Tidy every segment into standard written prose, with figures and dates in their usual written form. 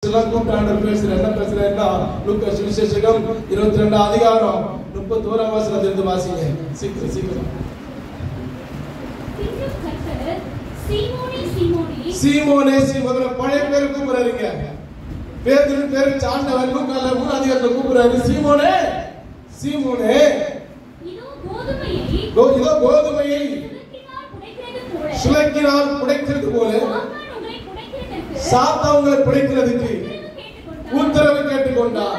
கூப்பிட்டாண்டவர் பேசுற என்ன பேசுறேன்னா லூக்கா சுவிசேஷம் 22 அதிகாரம் 31 வசனத்திலிருந்து வாசிங்க. சீக்கிரம் சீக்கிரம். சீமோனே சீமோனே பழைய பேர் கூப்பிடுறாருங்க. பேதுரு பேரு சாண்டவர் லூக்கால 3 அதிகாரத்துல கூப்பிடுறாரு. சீமோனே சீமோனே இதோ கோதுமையை சுலக்கினால் புடைக்கிறது போல சாத்தான் உங்களை புடைக்கிறதுக்கு உத்தரவு கேட்டுக்கொண்டார்.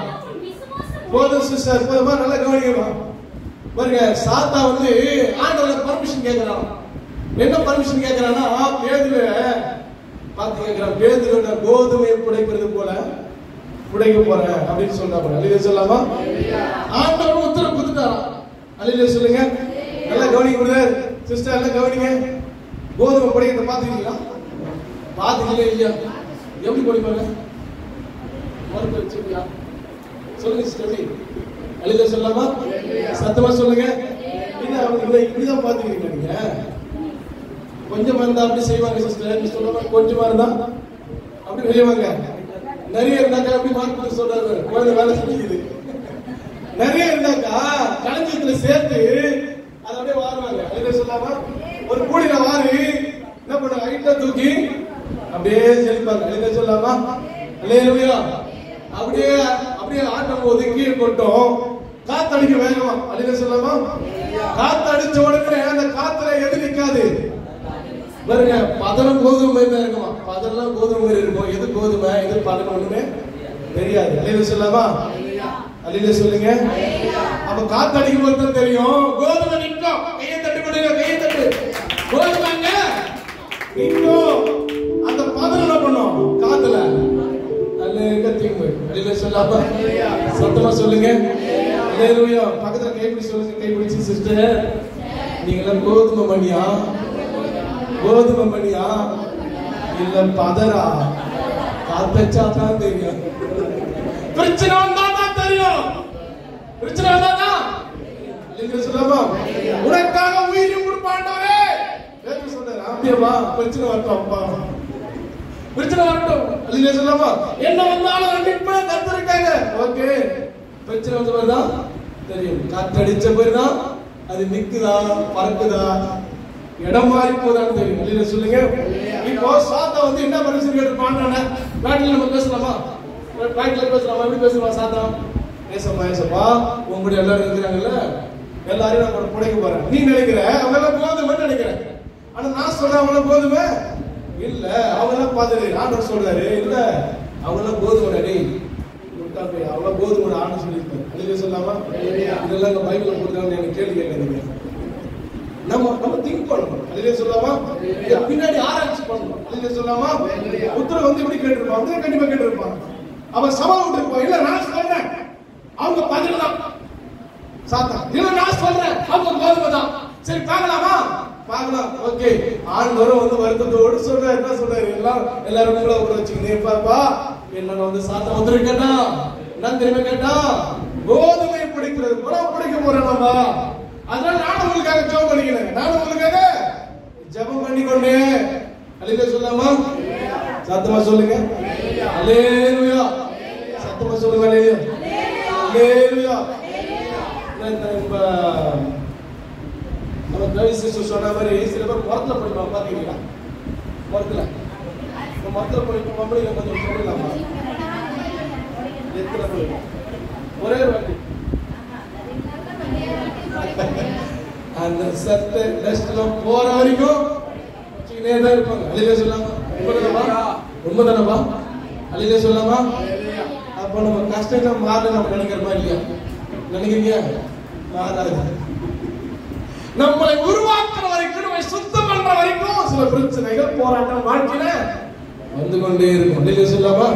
போதும் சிஸ்டர், போதுமா? நல்லா கவனிக்கமா பாருங்க. சாத்தா வந்து ஆண்டவரை பர்மிஷன் கேட்கிறான். என்ன பர்மிஷன் கேட்கிறான்னா, பேதுருவை பார்த்து கேட்கிறான், பேதுருவை கோதுமையை புடைக்கிறது போல புடைக்க போறேன் அப்படின்னு சொல்றாங்க. அல்லேலூயா சொல்லாமா? ஆண்டவர் உத்தரவு கொடுத்துட்டாராம். அல்லேலூயா சொல்லுங்க. நல்லா கவனிக்க சிஸ்டர், நல்லா கவனிங்க. கோதுமை புடைக்கிறத பாத்துக்கீங்களா? பாத்துக்கல இல்லையா? எப்படி படிப்பாங்க? மறுத்து வச்சிருக்கியா? சொல்லுங்க சிஸ்டர். அல்லேலூயா சொல்லாமா? சத்தமா சொல்லுங்க. என்ன அவங்க இப்படிதான் பாத்துக்கிறீங்க? நீங்க கொஞ்சமா இருந்தா அப்படி செய்வாங்க சிஸ்டர். சொல்லுவாங்க கொஞ்சமா இருந்தா அப்படி செய்வாங்க. நிறைய இருந்தாக்கா அப்படி மார்க் சொல்றாரு. குழந்தை வேலை செஞ்சுக்குது. நிறைய இருந்தாக்கா களஞ்சியத்துல சேர்த்து அதை அப்படியே வாருவாங்க. அல்லேலூயா சொல்லாமா? ஒரு கூடையில வாரி என்ன பண்ண ஹைட்டா தூக்கி அப்படியே செழிப்பாங்க. அல்லேலூயா சொல்லாமா? அல்லேலூயா. அப்படியே அப்படியே ஆட்டம் போது கீழே கொட்டும், காத்தடிக்க வேகமா. அல்லேலூயா சொல்லாமா? காத்தடிச்ச உடனே அந்த காத்துல எது நிக்காது பாருங்க. பதனம் கோதுமை தான் இருக்குமா? பதெல்லாம் கோதுமை இருக்கும். எது கோதுமை எது பதனம் ஒண்ணுமே தெரியாது. அல்லேலூயா சொல்லாமா? அல்லேலூயா சொல்லுங்க. அப்ப காத்தடிக்கும் போது தான் தெரியும் கோதுமை நிக்கும். கையை தட்டு கொடுங்க, கையை தட்டு. கோதுமைங்க நிக்கும். அந்த பதனம் என்ன பண்ணும்? காத்துல அல்லேலூயா தீங்கு. அல்லேலூயா சொல்லாமா? சத்தமா சொல்லுங்க. அல்லேலூயா. பக்கத்துல கை பிடிச்சு சொல்லுங்க. கை பிடிச்சு சிஸ்டர், நீங்க கோதுமை மணியா? கோதுமை மணியா இல்ல பதரா? காத்தச்சா தான் தெரியும். பிரச்சனை வந்தா தான் தெரியும். பிரச்சனை வந்தா அல்லேலூயா சொல்லாமா? உனக்காக உயிரையும் கொடுப்பாண்டவரே பேதுரு சொல்றாரு. அப்படியேப்பா பிரச்சனை வரட்டும், அப்பா பிரச்சனை வரட்டும். அல்லேலூயா சொல்லாமா? என்ன வந்தாலும் கண்டிப்பா கர்த்தர் இருக்காங்க. ஓகே, பிரச்சனை வந்த பிறகுதான் தெரியும். காத்தடிச்ச பிறகுதான் அது நிக்குதா பறக்குதா இடம் மாறி போதான்னு தெரியும். அல்லேலூயா சொல்லுங்க. இப்போ சாத்தா வந்து என்ன பரிசு கேட்டுப்பான்னு நாட்டில் நம்ம பேசலாமா? நாட்டில் பேசலாமா? எப்படி பேசலாமா? சாத்தா பேசமா? ஏசப்பா உங்களுடைய எல்லாரும் இருக்கிறாங்கல்ல, எல்லாரையும் நான் புடைக்க போறேன். நீ நினைக்கிற அவங்க எல்லாம் கோதுமை நினைக்கிற, ஆனா நான் சொல்றேன் அவங்க கோதுமை இல்ல. அவங்க எல்லாம் பாத்துரு ஆண்டவர் சொல்றாரு, இல்ல அவங்க எல்லாம் கோதுமை டேய் அவங்க கோதுமை ஆண்டு சொல்லியிருப்பாரு. அல்லேலூயா சொல்லாமா? இதெல்லாம் பைபிள்ல போட்டுருக்காங்க. எனக்கு கேள்வி கேட்காதீங்க. நம்ம திங்க் பண்ணணும். அல்லேலூயா சொல்லாமா? பின்னாடி ஆராய்ச்சி பண்ணணும். அல்லேலூயா சொல்லாமா? உத்தரவு வந்து எப்படி கேட்டிருப்பாங்க? கண்டிப்பா கேட்டிருப்பாங்க. அவன் சவால் விட்டுருப்பான். இல்ல நான் சொல்றேன் அவங்க பதில் தான் சாத்தா. இல்ல நான் சொல்றேன் அவங்க கோதுமை தான். சரி பார்க்கலாமா? பார்க்கலாம். ஓகே. ஆண்டவரும் வந்து வருத்தத்தோடு சொல்றாரு. என்ன சொல்றாரு? எல்லாரும் கூட உட்கார வச்சுக்கிட்டு பாப்பா என்ன வந்து சாத்தா உத்தரவு கேட்டா நான் திரும்ப கேட்டா கோதுமை பிடிக்கிறது போல பிடிக்க போறேன் நம்ம. அதனால நானும் உங்களுக்காக ஜெபம் பண்ணிக்கிறேன். நானும் உங்களுக்காக ஜெபம் பண்ணிக்கொண்டேன். அல்லேலூயா சொல்லாமா? சத்தமா சொல்லுங்க. அல்லேலூயா. சத்தமா சொல்லுங்க. அல்லேலூயா. அல்லேலூயா. நம்ம தேவசிசு சொன்ன மாதிரி சில பேர் மரத்துல படிப்பாங்க. பாத்தீங்களா? மரத்துல படிப்போம். அப்படிங்க கொஞ்சம் சொல்லலாமா? எத்தனை பேர்? ஒரே வாட்டி அந்த சத்த டஸ்ட்ல போற வரைக்கும் தான் இருப்பாங்க. அல்லேலூயா சொல்லாமா? உண்மைதானப்பா? அல்லேலூயா சொல்லாமா? அப்ப நம்ம கஷ்டத்தை மாற நம்ம நினைக்கிறோமா இல்லையா? நினைக்கிறீங்க? மாறாது. நம்மளை உருவாக்குற வரைக்கும், நம்மை சுத்தம் பண்ற வரைக்கும் சில பிரச்சனைகள் போராட்டம் வாழ்க்கையில வந்து கொண்டே இருக்கும். அல்லேலூயா சொல்லாமா?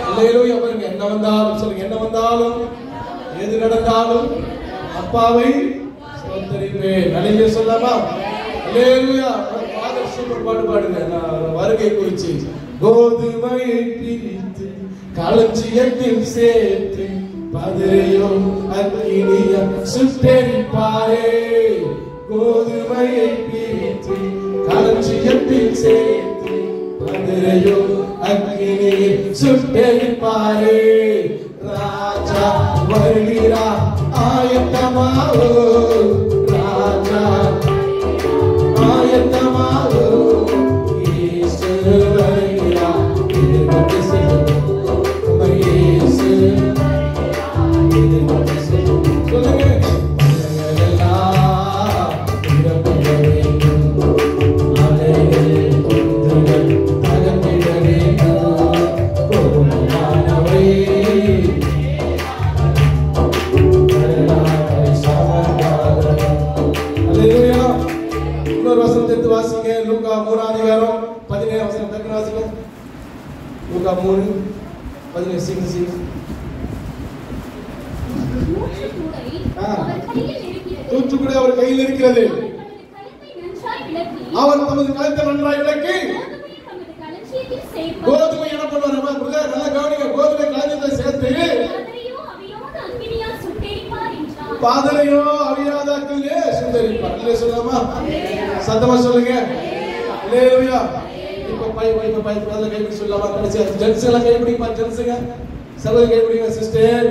அல்லேலூயா. பாருங்க, என்ன வந்தாலும் சொல்லுங்க, என்ன வந்தாலும் எது நடந்தாலும் அப்பாவை ஸ்தோத்திரிப்பேன். அல்லேலூயா சொல்லாமா? அல்லேலூயா. ஃபாதர் சூப்பர் பாட்டு பாடுங்க வருகை குறிச்சு. கோதுமையை பிரித்து களஞ்சியத்தில் சேர்த்து பதரையோ அக்கினியா சுட்டெரிப்பாரே. கோதுமையை பிரித்து களஞ்சியத்தில் சேர்த்து பதரையோ அக்கினியில் சுட்டெரிப்பாரே. ராஜா வருகிறார் ஆயத்தமாவோ, ராஜா ஆயத்தமாவோ, இயேசு வருகிறார் எதிர்கொண்டு செல்லுவோம், இயேசு எதிர்கொண்டு செல்லுவோம். சொல்லுங்க. வாசிங்க. லூக்கா 3ஆம் அதிகாரம் 17ஆம் வசனம் டக்குனு வாசிங்க. லூக்கா 3:17. தூற்றுக்குடை அவர் கையில் இருக்கிறது. அவர் தமது கழுத்தை நன்றாய் விளக்கி கோதுமை என்ன பண்ணுவாரமா? நல்ல கவனிங்க. கோதுமை களஞ்சியத்தை சேர்த்து பாதலையோ அவியாத அக்கினியிலே சுட்டெரிப்பார். இல்ல சொல்லாமா? சத்தமா சொல்லுங்க. அல்லேலூயா. இப்ப பதில கைப்பிடி சொல்லலாமா? கடைசி ஜென்ஸ் எல்லாம் கைப்பிடிப்பா. ஜென்ஸுங்க சகோதரி கைப்பிடிங்க. சிஸ்டர்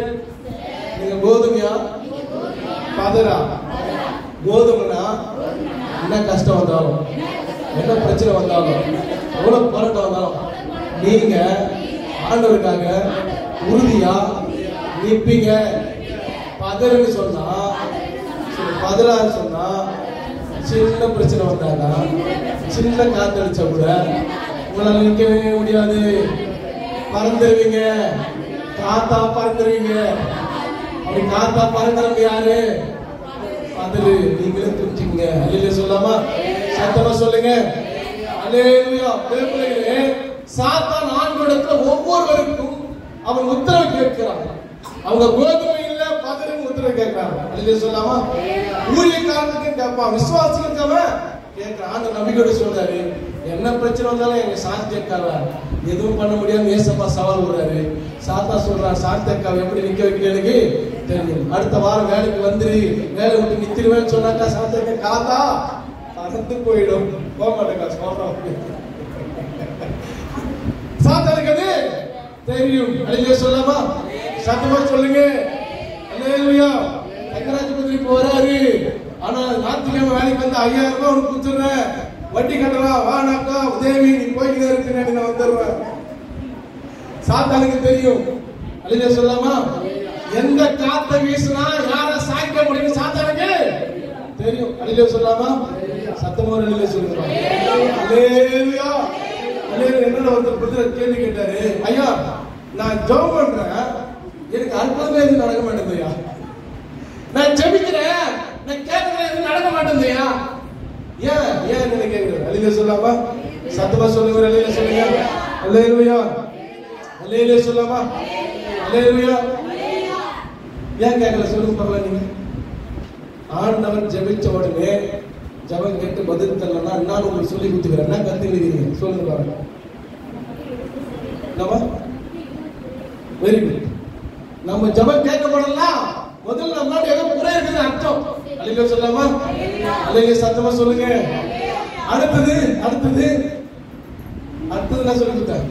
நீங்க கோதுமையா பாதரா? கோதுமைனா என்ன கஷ்டம் வந்தாலும், என்ன பிரச்சனை வந்தாலும், எவ்வளவு போராட்டம் வந்தாலும் நீங்க ஆண்டவருக்காக உறுதியா நிற்பீங்க. பதறுன்னு சொன்னா, பதறான்னு சொன்னா, சின்ன பிரச்சனை வந்தாங்க, சின்ன காத்தடிச்சா கூட உங்களால நிற்கவே முடியாது. பறந்துருவீங்க. காத்தா பறந்துருவீங்க. அப்படி காத்தா பறந்துறவங்க யாரு? பதறு. நீங்களே புரிஞ்சுங்க. அல்லேலூயா சொல்லாமா? சத்தமா சொல்லுங்க. அல்லேலூயா. தேவனே, சாத்தான் ஆண்டவரிடத்துல ஒவ்வொருவருக்கும் அவன் உத்தரவு கேட்கிறான். அவங்க கோதுமை இல்ல பதறுன்னு உத்தரவு கேட்கிறாங்க. அல்லேலூயா சொல்லாமா? ஊழியக்காரனுக்கு கேட்பான், விசுவாசிகளுக்கு அவன் கேட்கிறான். ஆண்டவர் நம்பிக்கையோட சொல்றாரு, என்ன பிரச்சனை வந்தாலும் எங்க சாந்தி அக்காவை எதுவும் பண்ண முடியாது. ஏசப்பா சவால் விடுறாரு. சாத்தா சொல்றான், சாந்தி அக்காவை எப்படி நிக்க வைக்கிறதுக்கு தெரியும். அடுத்த வாரம் வேலைக்கு வந்துரு, வேலை விட்டு நித்திருவேன்னு சொன்னாக்கா சாந்தி அக்கா காத்தா பறந்து போயிடும். போக மாட்டேக்கா சொல்றோம். சாத்தானுக்கு அது தெரியும். அல்லேலூயா சொல்லாமா? சத்தமா சொல்லுங்க. அல்லேலூயா. சங்கராஜபதி போறாரு. ஆனா ஞாயிற்றுக்கிழமை வேலைக்கு வந்து 5000 ரூபாய் உனக்கு கொடுத்துடுறேன், வட்டி கட்டலாம், வானாக்கா உதவி நீ போய்கிட்டே இருக்கு, நான் வந்துடுவேன். சாத்தானுக்கு தெரியும். அல்லேலூயா சொல்லாமா? எந்த காத்த வீசினா யார சாய்க்க முடியும் சாத்தானுக்கு தெரியும். அல்லேலூயா சொல்லாமா? சத்தமா அல்லேலூயா சொல்லுங்க. அல்லேலூயா. அல்லேலூயா. என்னோட ஒருத்தர் கேள்வி கேட்டாரு, ஐயா நான் ஜெபம் பண்றேன், எனக்கு அற்புதமே எதுவும் நடக்க மாட்டேங்குதுயா. நான் ஜெபிக்கிறேன், நான் கேட்கிறேன், எதுவும் நடக்க மாட்டேங்குதுயா. ஏன் ஏன் நீங்க கேட்கிறேன்? அல்லேலூயா சொல்லாமா? சத்தமா சொல்லுங்க. அல்லேலூயா சொல்லுங்க. அல்லேலூயா. அல்லேலூயா சொல்லாமா? அல்லேலூயா. ஏன் கேட்கல சொல்லுங்க பார்க்கலாம். நீங்க ஆண்டவர் ஜெபிச்ச உடனே ஜெபம் கேட்டு பதில் தரலன்னா நான் உங்களுக்கு சொல்லி கொடுத்துக்கிறேன். என்ன கத்துக்கிறீங்க சொல்லுங்க பாருங்க. Very good. நம்ம ஜெபம் கேட்கப்படலாம், முதல்ல நம்மளோட ஏதோ குறை இருக்குது அர்த்தம். அல்லேலூயா சொல்லாமா? அல்லேலூயா சத்தமா சொல்லுங்க. அடுத்தது அடுத்தது அடுத்தது நான் சொல்லி கொடுத்தேன்.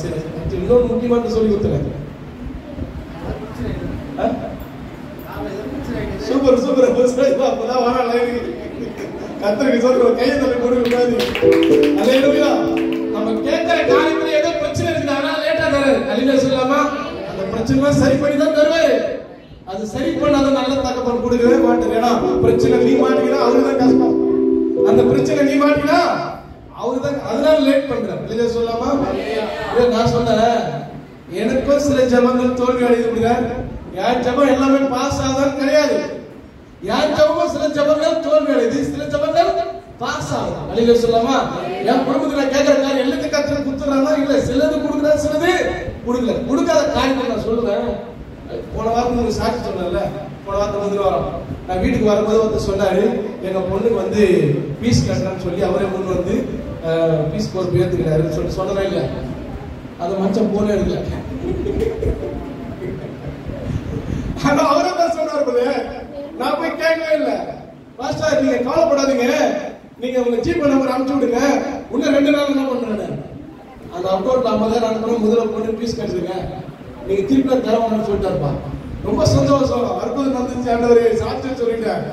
சரி, இன்னொரு முக்கியமான சொல்லி கொடுத்துறேன். Super super. அப்பதான் வர கத்திரிக்கு சொல்ற கையை தள்ளி கொடுக்க. அல்லேலூயா. நம்ம கேட்கிற காரியத்துல ஏதோ பிரச்சனை இருக்குது, ஆனா லேட்டா தராரு. அல்லேலூயா சொல்லாமா? அந்த பிரச்சனை சரி பண்ணி தான் தருவாரு. அது சரி பண்ணாத நல்ல தகவல் கொடுக்கவே மாட்டேன். ஏன்னா பிரச்சனை நீ மாட்டினா அவருதான் கஷ்டம், அந்த பிரச்சனை நீ மாட்டினா அவருதான், அதனால லேட் பண்றாரு. அல்லேலூயா சொல்லாமா? நான் சொன்னேன், எனக்கும் சில ஜெபங்கள் தோல்வி அடையுது. என் ஜெபம் எல்லாமே பாஸ் ஆகுதான் கிடையாது. என் ஜெபமும் சில ஜெபங்கள் தோல்வி அடையுது, சில ஜெபங்கள் பாஸ் ஆகுது. அல்லேலூயா சொல்லாமா? என் குடும்பத்துல நான் கேட்கிற காரியம் எல்லாத்தையும் கத்திர குத்துறாங்க இல்ல, சிலது கொடுக்குறேன், சிலது கொடுக்கல. கொடுக்காத காரியத்தை நான் சொல்லுவேன். போன வாரம் உங்களுக்கு சாட்சி சொன்னேன்ல, போன வாரம் முதல் வாரம் நான் வீட்டுக்கு வரும்போது வந்து சொன்னாரு, எங்க பொண்ணுக்கு வந்து பீஸ் கட்டுறேன்னு சொல்லி அவரே முன் வந்து பீஸ் போட்டு ஏத்துக்கிறாருன்னு சொல்லி சொன்னதா இல்ல. அது மச்சம் போன எடுக்கல. ஆனா அவரே தான் சொன்னாரு, நான் போய் கேட்கவே இல்லை. பாஸ்டர் நீங்க கவலைப்படாதீங்க, நீங்க உங்க ஜிபே நம்பர் அனுப்பிச்சு விடுங்க, இன்னும் 2 நாள் என்ன பண்றேன் அந்த அக்கௌண்ட்ல 50,000 அனுப்பணும், முதல்ல பொண்ணு பீஸ் கட்டுங்க, நீங்க திருப்பி தரவான்னு சொல்லிட்டாருப்பா. ரொம்ப சந்தோஷம், அற்புதம் நடந்துச்சு ஆண்டவரே, சாட்சி சொல்லிட்டேன்.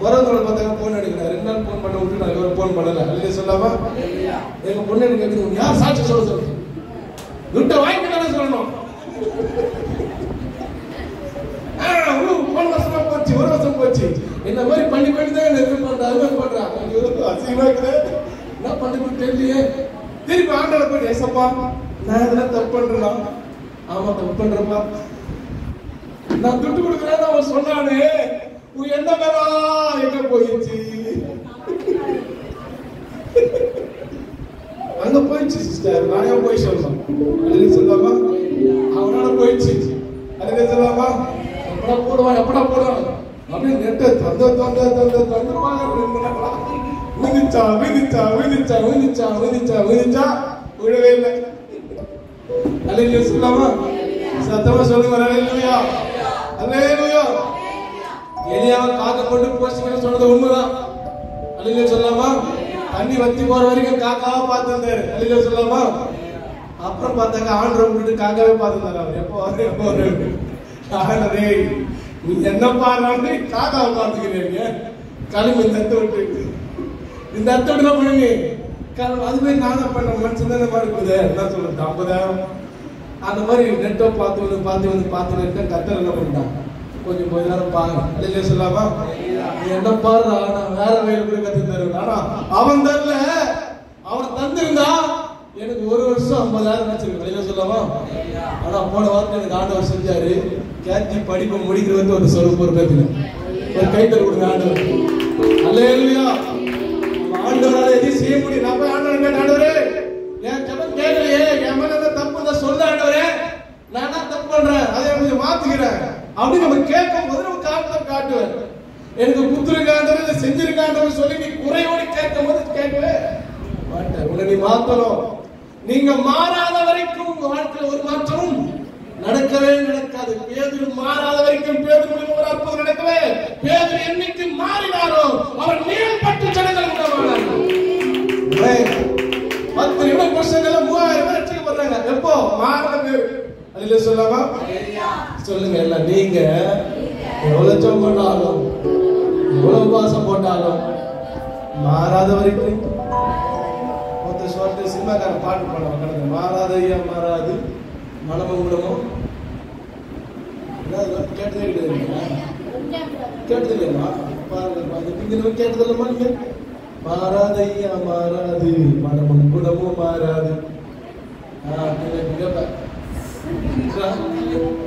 மறுநாள் பார்த்தாங்க போன் அடிக்கிறேன், 2 நாள் போன் பண்ண விட்டு நான் இவரை போன் பண்ணல. அல்லையா சொல்லாமா? எங்க பொண்ணு எனக்கு கேட்குது, யார் சாட்சி சொல்ல சொல்லுங்க, துட்டை வாங்கிட்டு தானே சொல்லணும். 1 வருஷமா போச்சு, 1 வருஷம் போச்சு, இந்த மாதிரி பண்ணி தான் இது பண்றாங்க அசிங்கமா இருக்குது, என்ன பண்ணி தெரியலையே. திருப்பி ஆண்டவரை போய் ஏசப்பா நான் இதெல்லாம் தப்பு பண்றேன், ஆமா தப்பு பண்றப்பா, நான் துட்டு கொடுக்குறேன்னு அவன் சொன்னானே, உன் என்ன மேலா எங்க போயிடுச்சு, அங்க போயிடுச்சு சிஸ்டர், நானே போய் சொல்லலாம். அதுல சொல்லாமா அவனால போயிடுச்சு, அதுல சொல்லாமா எப்படா போடுவான் எப்படா போடுவான் அப்படியே நெட்ட தந்த தந்த தந்த தந்து விதிச்சா விதிச்சா விதிச்சா விதிச்சா விதிச்சா விதிச்சா விழவே இல்லை. அல்லேலூயா சொல்லாமா, சத்தமா சொல்லுங்க அல்லேலூயா அல்லேலூயா. எலியாவை காக்க கொண்டு போச்சு சொன்னது உண்மைதான். அல்லேலூயா சொல்லாமா, தண்ணி வத்தி போற வரைக்கும் காக்காவா பார்த்திருந்தாரு. அல்லேலூயா சொல்லாமா. அப்புறம் பார்த்தாங்க ஆண்டரை விட்டுட்டு காக்காவே பார்த்திருந்தாரு. அவர் எப்போ ஆண்டரே நீ என்ன பாருன்னு காக்காவை பார்த்துக்கிறீங்க, களிமண் தத்து விட்டு இந்த தத்து விட்டு தான் பண்ணுங்க. அதுவே நான் பண்ண மனுஷன் தான் மாதிரி இருக்குது, என்ன சொல்றது 50,000 அந்த மாதிரி நெட்டோ பார்த்து இருக்க. கத்தர் என்ன பண்ணிட்டான், கொஞ்சம் நேரம் பாருங்க. அல்லேலூயா சொல்லாமா, என்ன பாரு நான் வேற வயல் போய் கத்து தருவேன். ஆனா அவன் தரல, அவன் தந்திருந்தா எனக்கு 1 வருஷம் 50,000 நினைச்சிருக்கேன். அல்லேலூயா சொல்லாமா. ஆனா போன வாரத்தில் எனக்கு ஆண்டவர் செஞ்சாரு, கேத்தி படிப்பை முடிக்கிற வந்து ஒரு சொல்ல ஒரு பேத்துல ஒரு கைத்தல் கொடுங்க ஆண்டவர். அல்லேலூயா. ஆண்டவரால எதையும் செய்ய முடியும். நான் போய் ஆண்டவர் கேட்ட, ஆண்டவரே என் ஜெபம் கேட்கலையே, என் மேல தப்பு தான் சொல்ல ஆண்டவரே, நான் தான் தப்பு பண்றேன், அதை கொஞ்சம் மாத்திக்கிறேன் அப்படின்னு நம்ம கேட்கும் போது நம்ம காட்டுவேன். எனக்கு குத்துருக்காண்டவர் செஞ்சிருக்காண்டவர் சொல்லி நீ குறையோடு கேட்கும் போது கேட்கவே மாட்டேன். உன்னை நீ மாத்தணும். நீங்க மாறாத வரைக்கும் உங்க வாழ்க்கையில் ஒரு மாற்றமும் நடக்கவே நடக்காது. பேதுரு மாறாத வரைக்கும் பேதுரு ஒரு அற்புதம் நடக்கவே. பேதுரு என்னைக்கு மாறினாரோ அவர் மேல்பட்டு ஜனங்கள் உண்டானார். 10 நிமிடம் பிரசங்கல 3000 பேர் ரட்சிக்கப்படுறாங்க. எப்போ மாறாத பேர். அல்லேலூயா சொல்லாமா. சொல்லுங்க எல்லாம், நீங்க எவ்வளவு ஜெபம் பண்ணாலும் எவ்வளவு உபவாசம் போட்டாலும் மாறாத வரைக்கும் ஒருத்தர் சொல்லிட்டு சினிமாக்கார பாட்டு பாடுவாங்க, கடந்த மாறாத ஐயா மாறாது மனமும் குணமும் கேட்டதே கேட்டது இல்லையா பாருங்க, கேட்டது இல்லமா நீங்க, மாறாத ஐயா மாறாது மனமும் குணமும் மாறாது.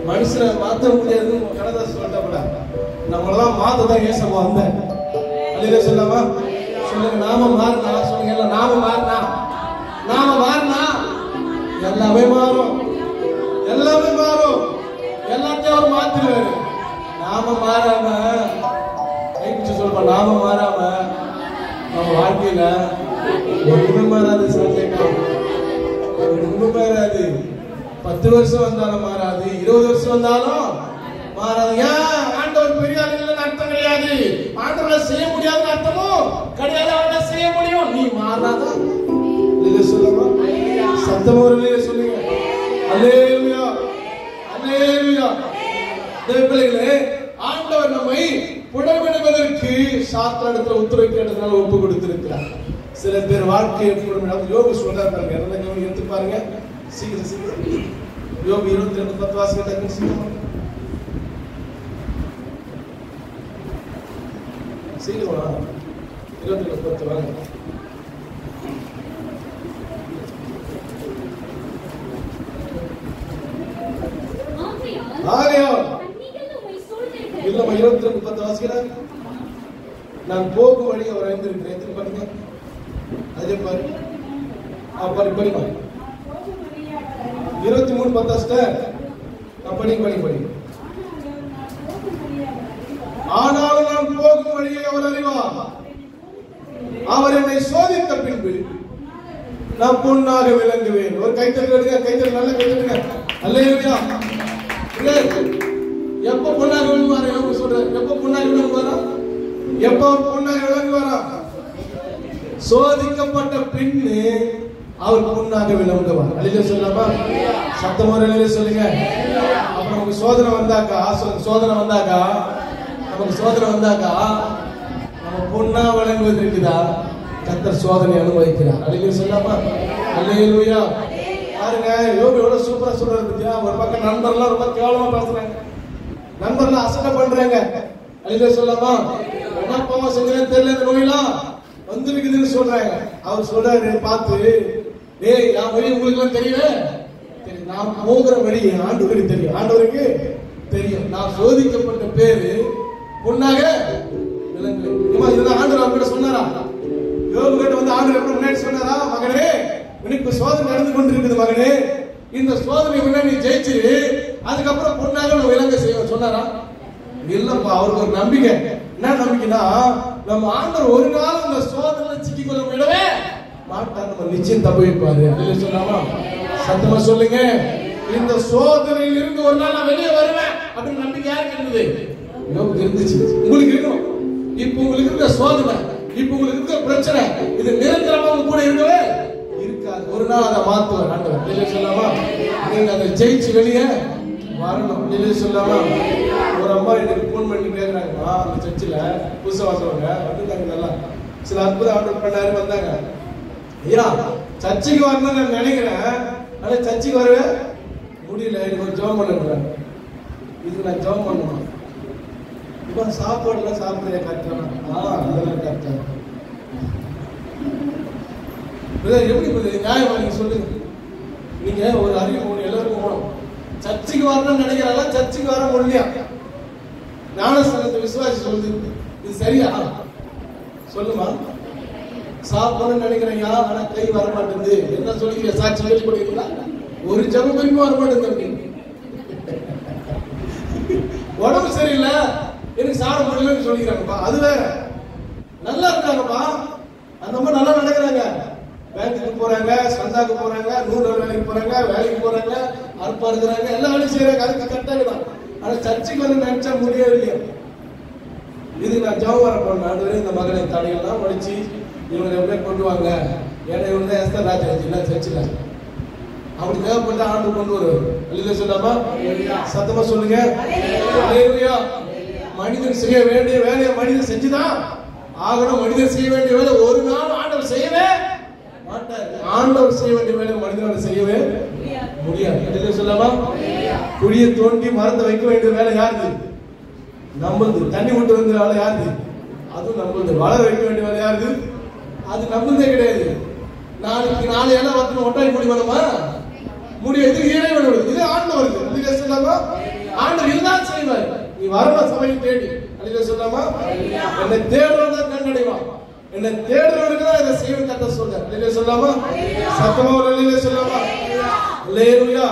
மனுஷனை மாத்த முடியாது கனதாஸ் சொல்லிட்டா, நம்மளெல்லாம் மாத்ததான் ஏசப்பா வந்தேன். அல்லேலூயா சொல்லாமா. சொல்லுங்க நாம மாறினா, சொல்லுங்க எல்லாம் நாம மாறினா எல்லாமே மாறும், எல்லாமே மாறும், எல்லாத்தையும் அவர் மாத்திருவாரு. நாம மாறாம கைப்பிடிச்சு சொல்லுப்பா, நாம மாறாம நம்ம வாழ்க்கையில ஒண்ணுமே மாறாது. சந்தேகம் ஒண்ணுமே மாறாது. 10 வருஷம் வந்தாலும் மாறாது, 20 வருஷம் வந்தாலும் மாறாது. ஏன் ஆண்டவர் பெரிய ஆளுன்னு அர்த்தம் கிடையாது, ஆண்டவரை செய்ய முடியாதுன்னு அர்த்தமும் கிடையாது. அவரை செய்ய முடியும், நீ மாறாதான். சொல்லுங்க சத்தமா சொல்லுங்க அல்லேலூயா அல்லேலூயா. தேவர்களே, ஆண்டவர் நம்மை புடமிடுவதற்கு சாத்தானிடத்தில் உத்தரவு கேட்டதுனால ஒப்பு கொடுத்திருக்கிறார். சில பேர் வாழ்க்கையை யோபு சொல்றாரு, எடுத்து பாருங்க சீக்கிரம் சீக்கிரம். யோபு 22:10 வாசிக்க சீக்கிரம் சீக்கிரம் 22:10 வாங்க. இல்லம்மா 22:10 வாசிக்கிறேன். நான் போகும் வழி அவர் அறிந்திருக்கிறேன். எத்தனை பாருங்க, அதே பாரு படிமா 23:10 படி. ஆனாலும் நான் போகும் வழியை அவர் அறிவார், அவர் என்னை சோதித்த பின்பு நான் பொன்னாக விளங்குவேன். ஒரு கைத்தறி நல்ல கைத்தறிங்க. அல்லேலூயா. எப்ப பொன்னாக விளங்குவாரா சொல்ற, எப்ப பொன்னாக விளங்குவாரா, எப்ப பொன்னாக விளங்குவாரா? சோதிக்கப்பட்ட பின்னு அவர் பொண்ணாக விளங்குவார். அல்லேலூயா சொல்லலாமா? சத்தமா அல்லேலூயா சொல்லுங்க. அப்ப நமக்கு சோதனை வந்தாக்கா நம்ம பொண்ணா விளங்குவதற்குதா கர்த்தர் சோதனை அனுபவிக்கிறார். அல்லேலூயா சொல்லலாமா? அல்லேலூயா. பாருங்க, யோபு எவ்வளவு சூப்பரா சொல்றாரு பத்தியா? ஒரு பக்கம் நண்பர்லாம் ரொம்ப கேவலமா பேசுறாங்க, நண்பர்லாம் அசட்டை பண்றாங்க. அல்லேலூயா சொல்லலாமா? என்ன பாவம் செஞ்சேன்னு தெரியல, இந்த நோயெல்லாம் வந்துருக்குதுன்னு சொல்றாங்க. அவர் சொல்றாரு பார்த்து, ஏய் நான் வழி உங்களுக்கு எல்லாம் தெரியல, நான் போகிற வழி ஆண்டவருக்கு தெரியும், ஆண்டவருக்கு தெரியும். நான் சோதிக்கப்பட்ட பேரு பொண்ணாக விளங்கு. இதெல்லாம் ஆண்டவர் அவர்கிட்ட சொன்னாரா? யோபு கிட்ட வந்து ஆண்டவர் எப்படி முன்னாடி சொன்னாரா? மகனே, உனக்கு சோதனை நடந்து கொண்டிருக்குது மகனே, இந்த சோதனை முன்னாடி நீ ஜெயிச்சிரு, அதுக்கப்புறம் பொண்ணாக நம்ம விளங்க செய்ய சொன்னாரா? இல்லப்பா, அவருக்கு ஒரு நம்பிக்கை. என்ன நம்பிக்கைன்னா, நம்ம ஆண்டவர் ஒரு நாள் இந்த சோதனை சிக்கிக்கொள்ள விடவே மாட்டார், நம்ம நிச்சயம் தப்பிப்பாரு. அல்லேலூயா சொல்லாமா? சத்தமா சொல்லுங்க. இந்த சோதனையில் இருந்து ஒரு நாள் நான் வெளியே வருவேன் அப்படின்னு நம்பிக்கை யாருக்கு இருந்தது? யோபுக்கு இருந்துச்சு. உங்களுக்கு இருக்கணும். இப்ப உங்களுக்கு இருக்க சோதனை, இப்ப உங்களுக்கு இருக்க பிரச்சனை, இது நிரந்தரமா உங்க கூட இருக்கவே இருக்காது. ஒரு நாள் அதை மாத்துவார் ஆண்டவர். அல்லேலூயா சொல்லாமா? நீங்க அதை ஜெயிச்சு வெளியே வரணும். அல்லேலூயா சொல்லாமா? ஒரு அம்மா எனக்கு போன் பண்ணி கேட்கறாங்க, அந்த சர்ச்சில் புதுசா வந்தவங்க வந்துட்டாங்க, நல்லா சில அற்புதம் ஆர்டர் பண்ணாரு, வந்தாங்க. ஐயா, சர்ச்சுக்கு வரணும்னு நான் நினைக்கிறேன், ஆனா சர்ச்சுக்கு வரவே முடியல, எனக்கு ஒரு ஜெபம் பண்ணுறேன். இதுக்கு நான் ஜெபம் பண்ணுவேன். இப்போ சாப்பாடுலாம் சாப்பிட்றேன் கரெக்டான? அதெல்லாம் கரெக்டா. எப்படி நியாயமா நீங்க சொல்லுங்க. நீங்க ஒரு அறிவு எல்லாருக்கும் போகணும். சர்ச்சுக்கு வரணும்னு நினைக்கிறாங்க, சர்ச்சுக்கு வர முடியலையா? ஞானஸ்தானத்தை விசுவாசி சொல்லுது, இது சரியா? சொல்லுமா? சாப்பிடணும்னு நினைக்கிறீங்க, ஆனா கை வர மாட்டேங்குது, என்ன சொல்லிக்கிறீங்க? சாட்சி சொல்லி கொடுக்கிறீங்களா? ஒரு ஜபம் வரைக்கும் வர மாட்டேங்குது. உடம்பு சரியில்லை, எனக்கு சாப்பிட முடியலன்னு சொல்லிக்கிறாங்கப்பா, அது வேற. நல்லா இருக்காங்கப்பா, அந்த மாதிரி நல்லா நடக்கிறாங்க, பேங்க்குக்கு போறாங்க, சந்தாக்கு போறாங்க, நூறு வேலைக்கு போறாங்க, வேலைக்கு போறாங்க, அற்பா இருக்கிறாங்க, எல்லா வேலையும் செய்யறாங்க, அதுக்கு கரெக்டாக தான். ஆனா சர்ச்சுக்கு வந்து நினைச்சா முடியவே இல்லையா? இது நான் ஜெபம் வர போறேன், இந்த மகனை தடையெல்லாம் படிச்சு இவங்களை எப்படியே கொண்டு வாங்க, ஏன்னா இவங்க தான் எஸ்தர் ராஜாஜி இல்லை சர்ச்சில், அப்படி தேவைப்பட்ட ஆண்டு கொண்டு வருவார். அல்லேலூயா சொல்லாமா? சத்தமா சொல்லுங்க. அல்லேலூயா. மனிதன் செய்ய வேண்டிய வேலையை மனிதன் செஞ்சுதான் ஆகணும். மனிதன் செய்ய வேண்டிய வேலை ஒரு நாள் ஆண்டவர் செய்யவே மாட்டார். ஆண்டவர் செய்ய வேண்டிய வேலை மனிதனால செய்யவே முடியாது. அல்லேலூயா சொல்லாமா? குழியை தோண்டி மரத்தை வைக்க வேண்டிய வேலை யாருது? நம்மளுது. தண்ணி விட்டு வந்த வேலை யாருது? அதுவும் நம்மளுது. வளர வைக்க வேண்டிய வேலை யாருது? அது நம்மளதே கிடையாது. நாளைக்கு நாளை எல்லாம் வந்து ஒட்டாய் முடி வேணுமா? முடியாது. இறைவன் இது ஆண்டவருக்கு. அல்லேலூயா சொல்லாமா? ஆண்டவர் இதுதான் செய்வார். நீ வரணும் சபையை தேடி. அல்லேலூயா சொல்லாமா? என்னை தேடுறவன் தான் கண்டடைவான், என்னை தேடுறவனுக்கு தான் இதை செய்வேன் கர்த்தர் சொல்றார். அல்லேலூயா சொல்லாமா? சத்தமா அல்லேலூயா சொல்லாமா? அல்லேலூயா.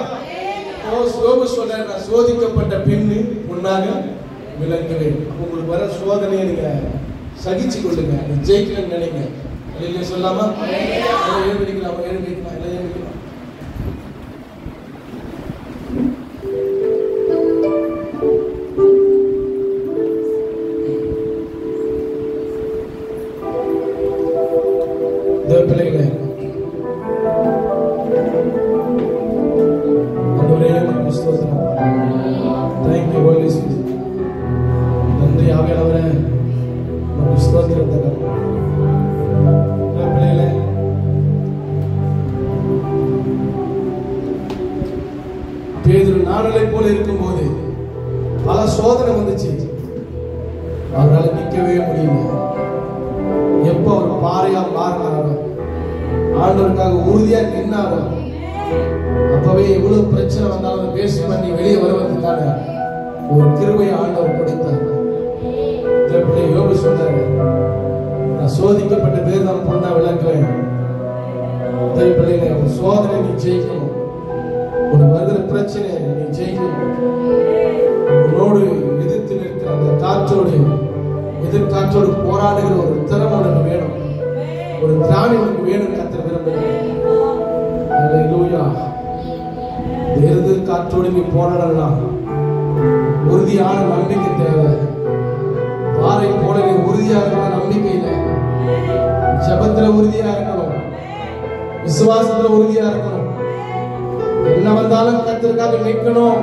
யோபு சொல்றார், நான் சோதிக்கப்பட்ட பின்னு பொன்னாக விளங்குவேன். உங்களுக்கு வர சோதனையை நீங்க சகிச்சு கொள்ளுங்க, ஜெயிக்கணும்னு நினைங்க. அல்லேலூயா சொல்லாமா? எழுந்திருக்கலாம், எழுந்திருக்கலாம், எழுந்திருக்கலாம். பிள்ளைகளே, தேங்க்யூ ஹோலி ஸ்பிரிட். நன்றி ஆவியானவரே, நமக்கு ஸ்தோத்திரம் தகப்பனே. பிள்ளைகளே, பேதுரு நாடலை போல இருக்கும்போது பல சோதனை வந்துச்சு, அவரால் நிற்கவே முடியல. எப்ப அவர் பாறையா மாறினாரோ, ஆண்டவருக்காக உறுதியா நின்னாரோ, அப்பவே எவ்வளவு பிரச்சனை வந்தாலும் பேசி பண்ணி வெளியே வருவதற்கான ஒரு கிருபையை ஆண்டவர் கொடுத்தார். யோபு சொன்னாரு, நான் சோதிக்கப்பட்ட பேர் தான் பொண்ணா விளக்குவேன். பிள்ளைகளை, ஒரு சோதனை நீ ஜெயிக்கணும், ஒரு வருகிற பிரச்சனை நீ ஜெயிக்கணும். உன்னோடு எதிர்த்து நிற்கிற அந்த காற்றோடு, எதிர்காற்றோடு போராடுகிற ஒரு திறமை உனக்கு வேணும், ஒரு திராணி உனக்கு வேணும். கர்த்தர் விரும்புகிறேன். அல்லேலூயா. எதிர்காற்றோடு நீ போராடலாம், உறுதியான நம்பிக்கை தேவை. பாறை போல நீ உறுதியாக நம்பிக்கை இல்லை, ஜெபத்துல உறுதியா இருக்கணும், விசுவாசத்துல உறுதியா இருக்கணும். என்ன வந்தாலும் கர்த்தருக்காக நிற்கணும்,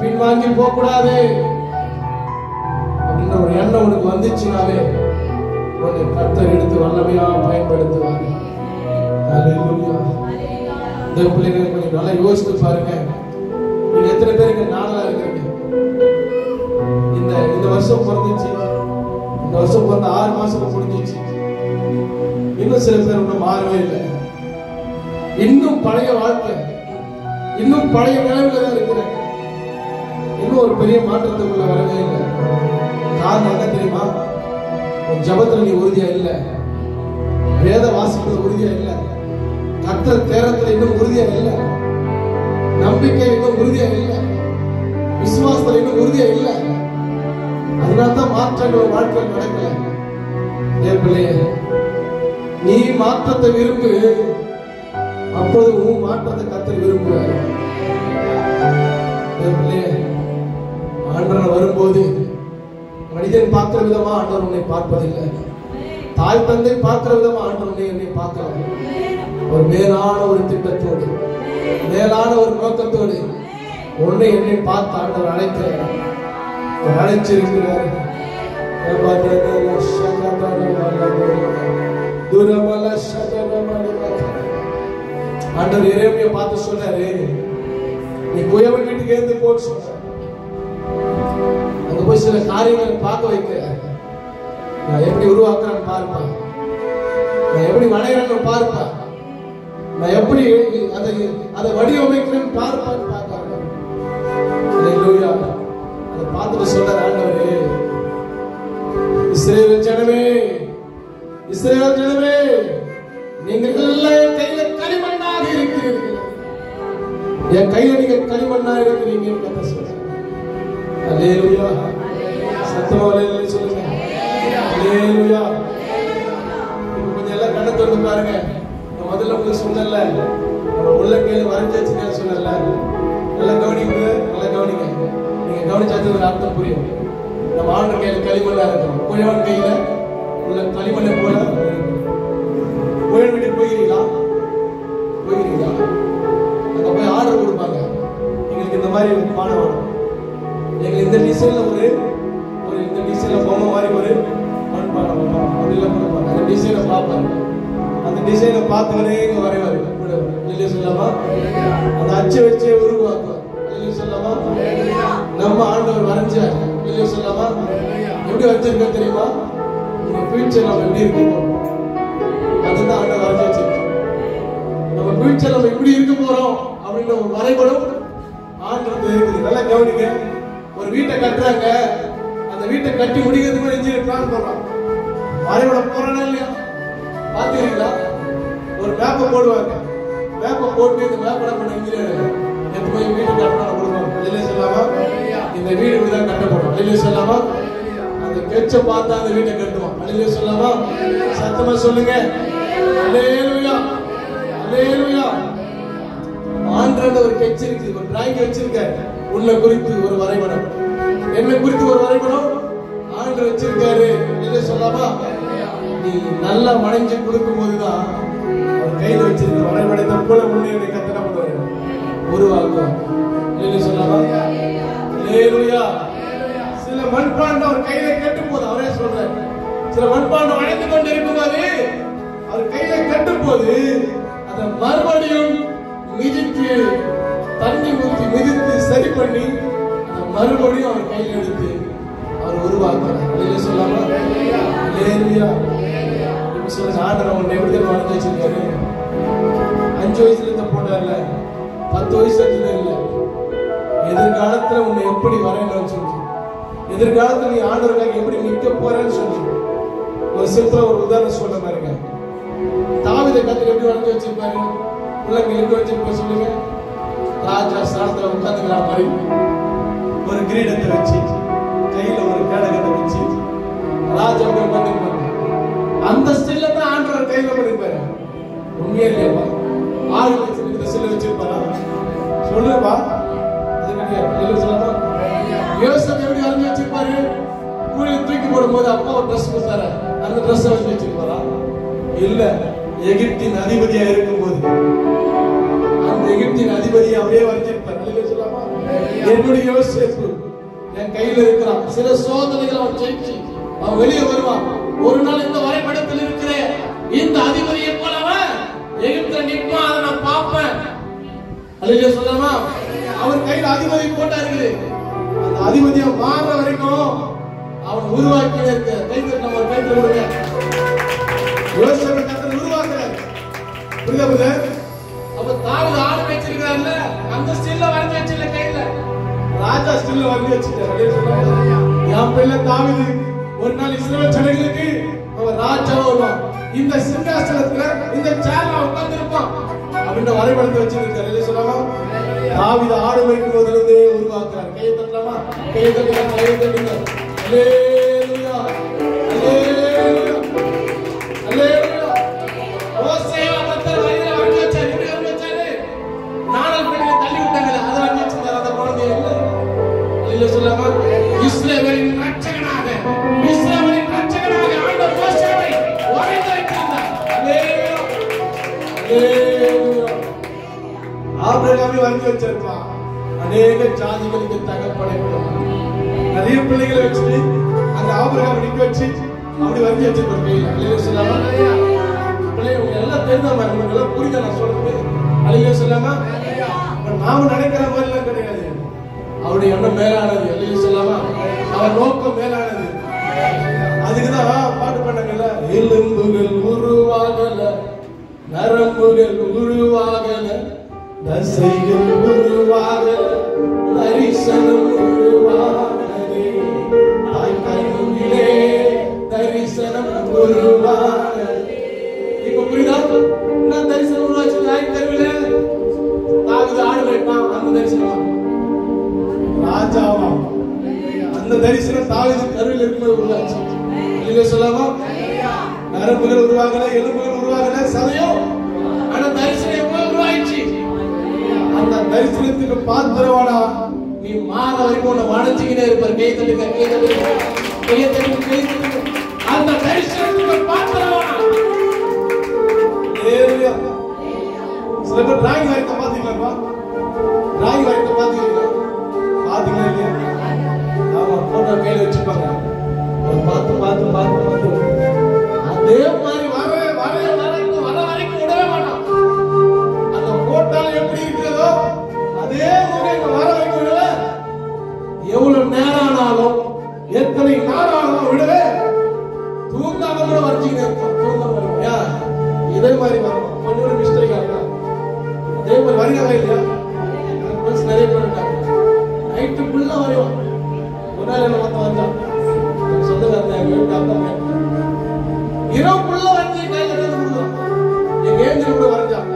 பின்வாங்கி போக கூடாது அப்படின்ற ஒரு எண்ணம் உனக்கு வந்துச்சுனாவே உன்னை கர்த்தர் எடுத்து வல்லமையா பயன்படுத்துவாங்க. ஹல்லேலூயா. இந்த பிள்ளைகளை கொஞ்சம் நல்லா யோசித்து பாருங்க. நீங்க எத்தனை பேருக்கு நாளா இருக்கீங்க? இந்த வருஷம் பிறந்துச்சு, இந்த வருஷம் பிறந்த 6 மாசத்துல முடிஞ்சிச்சு. இன்னும் சில பேர் இன்னும் மாறவே இல்லை. இன்னும் பழைய வாழ்க்கை, இன்னும் பழைய நிலைமையில தான் இருக்கிறாங்க. இன்னும் ஒரு பெரிய மாற்றத்துக்குள்ள வரவே இல்லை. காரணம் என்ன தெரியுமா? ஜபத்துல நீ உறுதியா இல்ல, வேத வாசிப்பது உறுதியா இல்ல, கர்த்தர் தேரத்துல இன்னும் உறுதியா இல்ல, நம்பிக்கை இன்னும் உறுதியா இல்ல, விசுவாசத்துல இன்னும் உறுதியா இல்ல. அதனால்தான் மாற்றங்கள் வாழ்க்கையில் நடக்கல. என் பிள்ளையே, நீ மாற்றத்தை விரும்பு, அப்போது உன் மாற்றத்தை கர்த்தர் விரும்புவார். என் பிள்ளையே, ஆண்டவர் வரும்போது மனிதன் பார்க்கிற விதமா ஆண்டவர் உன்னை பார்ப்பதில்லை. தாய் தந்தை பார்க்கிற விதமா ஆண்டவர் என்னை பார்க்கலாம். ஒரு மேலான ஒரு திட்டத்தோடு, மேலான ஒரு நோக்கத்தோடு உன்னை என்னை பார்த்து ஆண்டவர் அழைச்சிருக்கிறார். ஆண்டவர் எரேமியா பார்த்து சொன்னாரு, நீ குயவன் வீட்டுக்கு இருந்து போன்னு சொன்னார். அங்க போய் சில காரியங்களை பார்க்க வைக்கிறார். நான் எப்படி உருவாக்குறேன்னு பாருப்பா, நான் எப்படி வளையறேன்னு பாருப்பா, நான் எப்படி அதை வடிவமைக்கிறேன்னு பாருப்பான்னு பார்க்கறாங்க. ஹல்லேலூயா. அதை பார்த்துட்டு சொல்றார் ஆண்டவரே, இஸ்ரவேல் ஜனமே, இஸ்ரவேல் ஜனமே, நீங்கள் எல்லாம் என் கையில களிமண்ணாக இருக்கிறீர்கள். என் கையில நீங்க களிமண்ணாக இருக்கிறீங்க. கர்த்தர் சொல்றார். ஹல்லேலூயா. சத்தமா ஹல்லேலூயா சொல்லுங்க. ஹல்லேலூயா. கொஞ்சம் எல்லாம் கண்ணை திறந்து பாருங்க. நான் முதல்ல உங்களுக்கு சொன்னேன்ல, நம்ம உள்ளங்கையில வரைஞ்சு வச்சுக்க சொன்னேன்ல, நல்லா கவனிங்க, நல்லா கவனிங்க. நீங்க கவனிச்சாது ஒரு அர்த்தம் புரியும். நம்ம ஆண்டவர் கையில களிமண்ணா இருக்கணும். குயவன் கையில உள்ள களிமண்ணை போல. குயவன் வீட்டுக்கு போகிறீங்களா? போகிறீங்களா? அங்க போய் ஆர்டர் கொடுப்பாங்க, எங்களுக்கு இந்த மாதிரி ஒரு பானை வேணும், எங்களுக்கு இந்த டிசைன்ல ஒரு இந்த டிசைன்ல பொம்மை மாதிரி ஒரு மண் பானை வேணும் அப்படிலாம் கொடுப்பாங்க. அந்த டிசைனை பார்ப்பாங்க. அந்த டிசைனை பார்த்தவரே இங்க வரைவாரு. இல்லையா சொல்லாமா? அந்த அச்சு வச்சே உருவாக்குவார். இல்லையா சொல்லாமா? நம்ம ஆண்டவர் வரைஞ்சார். இல்லையா சொல்லாமா? எப்படி வச்சிருக்க தெரியுமா? நம்ம ஃபியூச்சர் நம்ம எப்படி இருக்கோம் அதுதான் ஆண்டவர் வரைஞ்சி வச்சிருக்கோம். நம்ம ஃபியூச்சர் நம்ம எப்படி இருக்க போறோம் அப்படின்ற ஒரு வரைபடம் ஆண்டவர் இருக்குது. நல்லா கவனிங்க. ஒரு வீட்டை கட்டுறாங்க, அந்த வீட்டை கட்டி முடிக்கிறதுக்கு இன்ஜினியர் பிளான் பண்றான். வரைபடம் போறானா இல்லையா? பாத்தீங்களா? ஒரு மேப்பை போடுவாங்க. மேப்பை போட்டு இந்த மேப் பண்ண இன்ஜினியர் எப்போ வீடு கட்டணும் கொடுப்பாங்க. இல்லையா சொல்லாமா? இந்த வீடு இப்படிதான் கட்டப்படும். இல்லையா சொல்லாமா? அந்த கெச்ச பார்த்தா அந்த வீட்டை கட்டுவான். இல்லையா சொல்லாமா? சத்தமா சொல்லுங்க. அல்லேலூயா, அல்லேலூயா. ஆண்டவர் ஒரு கெச் இருக்கு, ஒரு டிராயிங் வச்சிருக்காரு. உள்ள குறித்து ஒரு வரைபடம், என்ன குறித்து ஒரு வரைபடம் ஆண்டவர் வச்சிருக்காரு. இல்லையா சொல்லாமா? நீ நல்லா வளைஞ்சு கொடுக்கும் போதுதான் அவர் கையில வச்சிருக்க வரைபடத்தை போல முன்னேறி கத்தனை பண்ணுவாரு, உருவாக்குவார். இல்லையா சொல்லாமா? அல்லேலூயா. சில மண்பாண்டம் அவர் கையில கட்டும் போது அவரே சொல்றாரு, சில மண்பாண்டம் வளைந்து கொண்டு இருக்கும்போது அவர் கையில கட்டும் போது அதை மறுபடியும் மிதித்து தண்ணி ஊற்றி மிதித்து சரி பண்ணி அதை மறுபடியும் அவர் கையில் எடுத்து அவர் உருவாக்குறார். இல்லையா சொல்லாமா? அல்லேலூயா. ஆண்டவர் உன்னை எப்படி வளர்ந்து வச்சிருக்காரு? 5 வயசுல இருந்து போட்டார்ல, 10 வயசுல இல்ல. எதிர்காலத்துல உன்னை எப்படி வரையணும்னு சொல்லி, எதிர்காலத்துல நீ ஆண்டவருக்காக எப்படி நிற்க போறேன்னு சொல்லி ஒரு சிம்பிளா ஒரு உதாரணம் சொல்ற பாருங்க. தாவீதை கர்த்தர் எப்படி வளர்ந்து வச்சிருப்பாரு? உள்ளங்க எப்படி வச்சிருப்பாரு சொல்லுங்க? ராஜா ஸ்தானத்துல உட்கார்ந்துக்கிற மாதிரி ஒரு கிரீடத்தை வச்சு, கையில ஒரு கேடகத்தை வச்சு ராஜா உட்கார்ந்து அந்த ஸ்டில்ல தான் ஆண்டவர் கையில பண்ணிருப்பாரு. உண்மையே இல்லையா? ஆள் வச்சிருக்கிற ஸ்டில்ல வச்சிருப்பாரா? சொல்லுப்பா. யோசேப்பு எப்படி வரைஞ்சி வச்சிருப்பாரு? கூலி தூக்கி போடும் போது அப்பா ஒரு ட்ரெஸ் கொடுத்தாரு, அந்த ட்ரெஸ் வச்சு வச்சிருப்பாரா? இல்ல, எகிப்தின் அதிபதியா இருக்கும்போது அந்த எகிப்தின் அதிபதியை அப்படியே வரைஞ்சிருப்பார். சொல்லலாமா? என்னுடைய யோசேப்பு என் கையில இருக்கிறான். சில சோதனைகள் அவன் ஜெயிச்சு அவன் வெளியே வருவான். ஒரு நாள் இந்த வரைபடத்தில் இருக்கிற இந்த அதிபதியை போலவன் எகிப்துல நிற்பான். அதை நான் பார்ப்பேன். அல்லேலூயா சொல்லலாமா? அவன் கையில அதிபதி போட்டா இருக்குது. அந்த அதிபதியை மாற வரைக்கும் அவன் உருவாக்கி இருக்க கைது நம்ம கைது கொடுங்க. யோசேப்பு கர்த்தர் உருவாக்குறார். புரியுதா? அப்ப தாவீது ஆடு வச்சிருக்காருல்ல, அந்த ஸ்டில்ல வரைஞ்சு வச்சிருக்க கையில ராஜா ஸ்டில்ல வரைஞ்சு வச்சிட்டாரு. என் பிள்ளை தாவீது ஒரு நாள் இஸ்ரவேல் ஜனங்களுக்கு அவன் ராஜாவா வருவான். இந்த சிங்காசனத்துல இந்த சேர்ல உட்கார்ந்து இருப்பான் அப்படின்ற வரைபடத்தை வச்சிருக்காரு. சொல்லலாமா? தாவீது ஆடு வைக்கும் போதிலிருந்தே உருவாக்குறார். கையை தட்டலாமா? கையை தட்டுங்க, கையை தட்டுங்க. அல்லேலூயா, அல்லேலூயா, அல்லேலூயா. ஓசேயா கர்த்தர் வரையில வரைஞ்சு வச்சாரு. எப்படி வரைஞ்சு வச்சாரு? நாடல் பெண்களை தள்ளி விட்டாங்க, அதை வரைஞ்சு வச்சிருந்தாரு அந்த குழந்தைய. அல்லேலூயா சொல்லலாமா? இஸ்ரவேலின் ரட்சகனாக, இஸ்ரவேலின் ரட்சகனாக ஆண்டவர் ஓசேயாவை வரைந்து வைத்திருந்தார். அல்லேலூயா, அல்லேலூயா. ஆபிரகாமை வரைஞ்சு வச்சிருப்பான். அநேக ஜாதிகளுக்கு தகப்படைப்பான். நிறைய பிள்ளைகளை வச்சு அந்த ஆபிரகாமை நிக்க வச்சு அப்படி வரைஞ்சு வச்சிருப்பாங்க. அல்லேலூயா சொல்லலாமா? பிள்ளைங்க எல்லாம் தெரிஞ்சவங்க, உங்களுக்கு எல்லாம் புரியுதா நான் சொல்றது? அல்லேலூயா சொல்லலாமா? நாம நினைக்கிற மாதிரி எல்லாம் கிடையாது. அவருடைய எண்ணம் மேலானது. அல்லேலூயா சொல்லலாமா? அவர் நோக்கம் மேலானது. அதுக்குதான் பாட்டு பண்ணாங்கல்ல, எலும்புகள் உருவாகல, நரம்புகள் உருவாகல, தசைகள் உருவாகல, தரிசனம் உருவானதே, தாய் கருவிலே தரிசனம் உருவானதே. இப்ப புரியுதா? நான் தரிசனம் உருவாச்சு. தாய் கருவிலே தாவீது ஆடு வைப்பான். அந்த தரிசனம் ராஜாவா அந்த தரிசனம் தாவீது கருவில் இருக்கும்போது உருவாச்சு. இல்லையா சொல்லலாமா? நரம்புகள் உருவாகல, எலும்புகள் உருவாகல, சதையோ ஆனா தரிசனம் எப்போ உருவாயிடுச்சு? அந்த தரிசனத்துக்கு பாத்திரவாடா நீ மாற வரைக்கும் உன்னை வளைஞ்சிக்கிட்டே இருப்பார். கை தட்டுங்க, கை தட்டுங்க, கையை தட்டுங்க, கை தட்டுங்க. அந்த தரிசனத்துக்கு பாத்திரவாடா. சில பேர் டிராயிங் வரைக்க பாத்தீங்களா? டிராயிங் வரைக்க பாத்தீங்களா? பாத்தீங்களா இல்லையா? ஆமா, போட்டோ கையில வச்சுப்பாங்க. பார்த்து பார்த்து பார்த்து பார்த்து அதே மாதிரி வர வரைக்கும் விடவே மாட்டான். அந்த போட்டால் எப்படி இருக்கிறதோ அதே முறைக்கு வர வரைக்கும் விடவே. எவ்வளவு நேரம் ஆனாலும் எத்தனை நாள் ஆனாலும் விடவே. தூங்காம கூட வரைஞ்சிக்கிட்டே இருப்பான். தூங்காம இதே மாதிரி வரும். கொஞ்சம் மிஸ்டேக் ஆகலாம். அதே மாதிரி வரையாவே இல்லையா? நிறைய பேர் இருக்காங்க. நைட்டு ஃபுல்லா வரையும். ஒரு நாள் என்ன மொத்தம் வந்தான் சொந்தக்காரங்க இரவு ஃபுல்லா வரைஞ்சி கையில எடுத்து கொடுக்குறோம். எங்க ஏஞ்சல் கூட வரைஞ்சான்.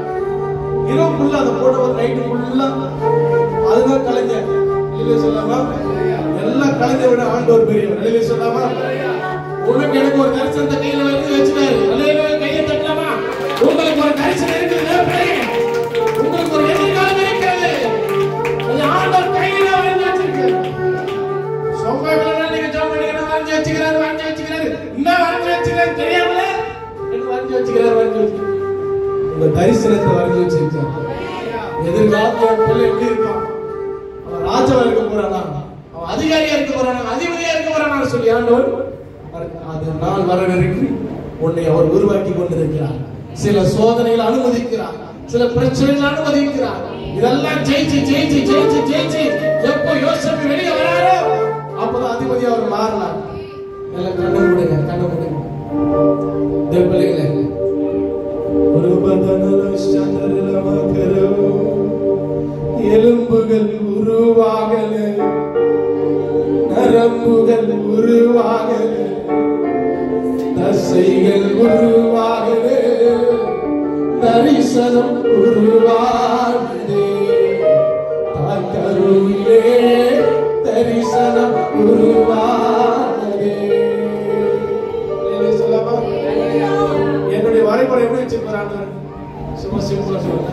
இரவு ஃபுல்லா அந்த போட்டோ நைட்டு ஃபுல்லா அதுதான் கலைஞர். இல்லையே சொல்லாமா? எல்லாம் கலைஞர் விட ஆண்டவர் பெரியவர். இல்லையே சொல்லாமா? உனக்கு எனக்கு ஒரு தரிசனத்தை கையில வரைஞ்சி வச்சுட்டாரு. அல்லேலூயா, கையை தட்டலாமா? உங்களுக்கு ஒரு தரிசனம் இருக்குது. உங்களுக்கு ஒரு எதிர்காலம் இருக்கிறது. அது ஆண்டவர் கையில வரைஞ்சி வச்சிருக்காரு. சொந்தங்கள நீங்க ஜோமணிங்க வரைஞ்சி வச்சுக்கிறாரு, வரைஞ்சி வச்சுக்கிறாரு, இன்னும் வரைஞ்சி வச்சுக்கிறாரு தெரியாமல என்ன வரைஞ்சி வச்சுக்கிறாரு, வரைஞ்சி வச்சுக்கிறாரு. உங்க தரிசனத்தை வரைஞ்சி வச்சிருக்காரு. எதிர்காலத்துல பிள்ளை எப்படி இருப்பான்? அவன் ராஜாவா இருக்க போறானா? அவன் அதிகாரியா இருக்க போறானா? அதிபதியா இருக்க போறானான்னு சொல்லி ஆண்டவர் அது நாள் வர வரைக்கும் உன்னை அவர் உருவாக்கி கொண்டிருக்கிறார். சில சோதனைகளை அனுமதிக்கிறார், சில பிரச்சனைகளை அனுமதிக்கிறார். இதெல்லாம் ஜெயிச்சு ஜெயிச்சு ஜெயிச்சு ஜெயிச்சு எப்போ யோசேப்பு வெளியே வராரோ அப்பதான் அதிபதி அவர் மாறலாம். எல்லாம் கண்ணு மூடுங்க, கண்ணு மூடுங்க. தேவபிள்ளைகளே, ஒரு பதனல சந்தரல மகரோ எலும்புகள் உருவாகல, நரம்புகள் உருவாகல, தசைகள் உருவாகல, தரிசனம் உருவாகுதே, கருவிலே தரிசனம் உருவாகுதே. சொல்லலாமா? என்னுடைய வரைபடம் எப்படி வச்சிருக்கிறாங்க? சும்மா சிம்பிளா சொல்லுங்க.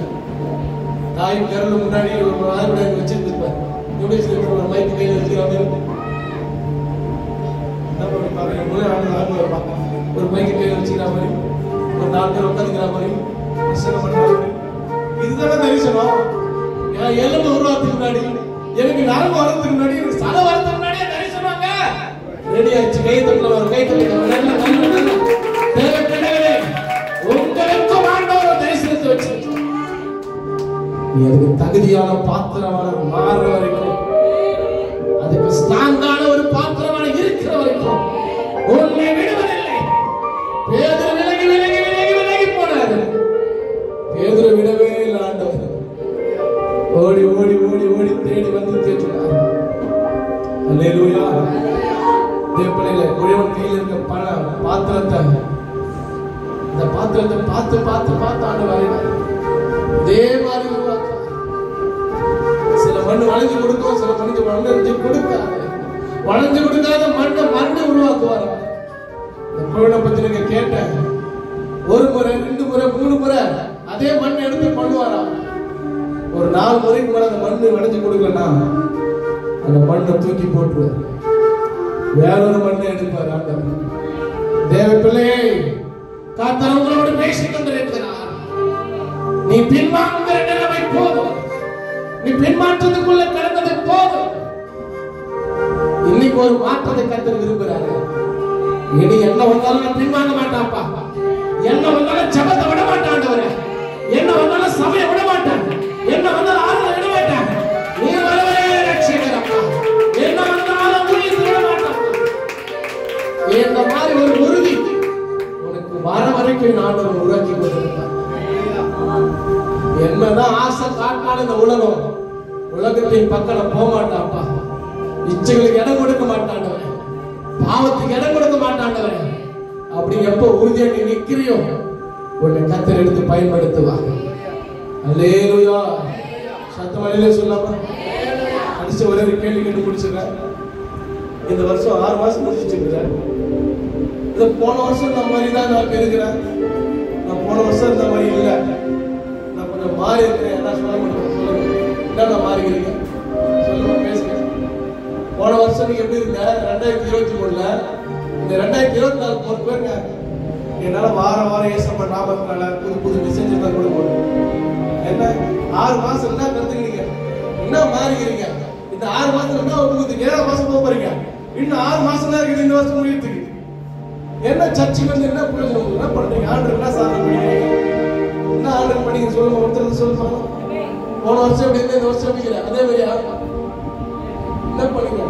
தாயின் கருள் முன்னாடி ஒரு வரைபடம் வச்சிருப்பார். எப்படி வச்சிருக்க? ஒரு மைக்கு கையில் வச்சுக்கிறாங்க. ஒரு மைக்கு கையில் வச்சுக்கிற மாதிரி 4 பேர் உட்காந்துக்கிற மாதிரி பிரசங்கம் பண்றாரு. இதுதானே தரிசனம். என் எலும்பு உருவாக்குறதுக்கு முன்னாடி, எனக்கு நரம்பு வரதுக்கு முன்னாடி, எனக்கு சதை வரதுக்கு முன்னாடியே தரிசனங்க ரெடி ஆயிடுச்சு. கை தட்டல ஒரு கை தட்டல. உங்களுக்கும் ஆண்டவர் தரிசனத்தை வச்சு எனக்கு தகுதியான பாத்திரமான மாற வரைக்கும், அதுக்கு ஸ்டாண்டான ஒரு பாத்திரமான இருக்கிற வரைக்கும் உன்னை விடுவதில்லை. பேதுரு விலகி விலகி விலகி விலகி போனாரு. பேதுரு விடவே இல்லை ஆண்டவர். ஓடி ஓடி ஓடி ஓடி தேடி வந்து தேடினார். அல்லேலூயா. தேவப்பிள்ளைகளே, குயவன் கையில் இருக்க பாத்திரத்தை, இந்த பாத்திரத்தை பார்த்து பார்த்து பார்த்து ஆண்டவர் அதே மாதிரி உருவாக்க. சில மண்ணு வளைஞ்சு கொடுக்கும், சில மண்ணு வளைஞ்சு கொடுக்காது. வளைஞ்சு கொடுக்காத மண்ணை உருவாக்குவார். இந்த குயவனை பத்தி நீங்க கேட்டேன். 1 முறை 2 முறை 3 முறை அதே மண் எடுத்து பண்ணுவாரா. ஒரு 4 முறைக்கு மேல அந்த மண்ணு வளைஞ்சு கொடுக்கலன்னா அந்த மண்ணை தூக்கி போட்டுருவார். வேறொரு மண்ணை எடுப்பார் ஆண்டவர். தேவ பிள்ளையே, கர்த்தர் உங்களோடு பேசிக் கொண்டிருக்கிறார். நீ பின்வாங்குகிற நிலைமை போதும். நீ பின்மாற்றத்துக்குள்ள கிடந்தது போதும். இன்னைக்கு ஒரு மாற்றத்தை கர்த்தர் விரும்புகிறாரு. இனி என்ன வந்தாலும் நான் பின்வாங்க மாட்டாப்பா. என்ன வந்தாலும் ஜெபத்தை விட மாட்டாண்டவரே. என்ன வந்தாலும் சபையை விட மாட்டேன். என்ன வந்தாலும் ஆறுதலை விட மாட்டேன். நீ வரவே ரட்சிக்கர் அப்பா. என்ன வந்தாலும் ஊழியத்தை விட மாட்டான். இந்த மாதிரி ஒரு உறுதி உனக்கு வர வரைக்கும் ஆண்டவர் உருவாக்கி கொண்டிருப்பார். என்னதான் ஆசை காட்டினாலும் இந்த உலகத்தின் பக்கம் போக மாட்டாப்பா. இச்சைகளுக்கு இடம் கொடுக்க மாட்டாண்டவரே. பாவத்துக்கு இடம் கொடுக்க மாட்டாண்டவரே. அப்படி எப்ப உறுதியா நீ நிக்கிறியோ உன்னை கர்த்தர் எடுத்து பயன்படுத்துவார். அல்லேலூயா. சத்தமா அல்லேலூயா சொல்லாமா? அடுத்த ஒரே ஒரு கேள்வி கேட்டு முடிச்சுக்கிறேன். இந்த வருஷம் 6 மாசம் முடிச்சிருக்கிறேன். இந்த போன வருஷம் இந்த மாதிரி தான் நான் இருக்கிறேன். நான் போன வருஷம் இந்த மாதிரி இல்லை. நான் கொஞ்சம் மாறி இருக்கிறேன். என்ன சொல்ல முடியும்? சொல்லுங்க. என்ன மாறிக்கிறீங்க? சொல்லுங்க, பேசுங்க. போன வருஷம் நீங்க எப்படி இருந்த? 2023ல இந்த 2024 போற பேருங்க என்னால வாரம் ஏசப்ப நாமத்தினால புது மெசேஜ் தான் கொடுக்க முடியும். என்ன 6 மாசம் என்ன கத்துக்கிறீங்க? என்ன மாறிக்கிறீங்க? இந்த 6 மாசம் என்ன உங்களுக்கு 7 மாசம் போக போறீங்க. இன்னும் 6 மாசம் தான் இருக்குது இந்த வருஷம் முடியறதுக்கு. என்ன சர்ச்சுக்கு வந்து என்ன பிரயோஜனம்? என்ன பண்றீங்க? ஆர்டர் என்ன சாதனை பண்ணிக்கிறீங்க? என்ன ஆர்டர் பண்ணீங்க சொல்லுங்க. ஒருத்தர் சொல்லுங்க. போன வருஷம் எப்படி இருந்த, இந்த வருஷம் எப்படி அதே மாதிரி என்ன பண்ணீங்க?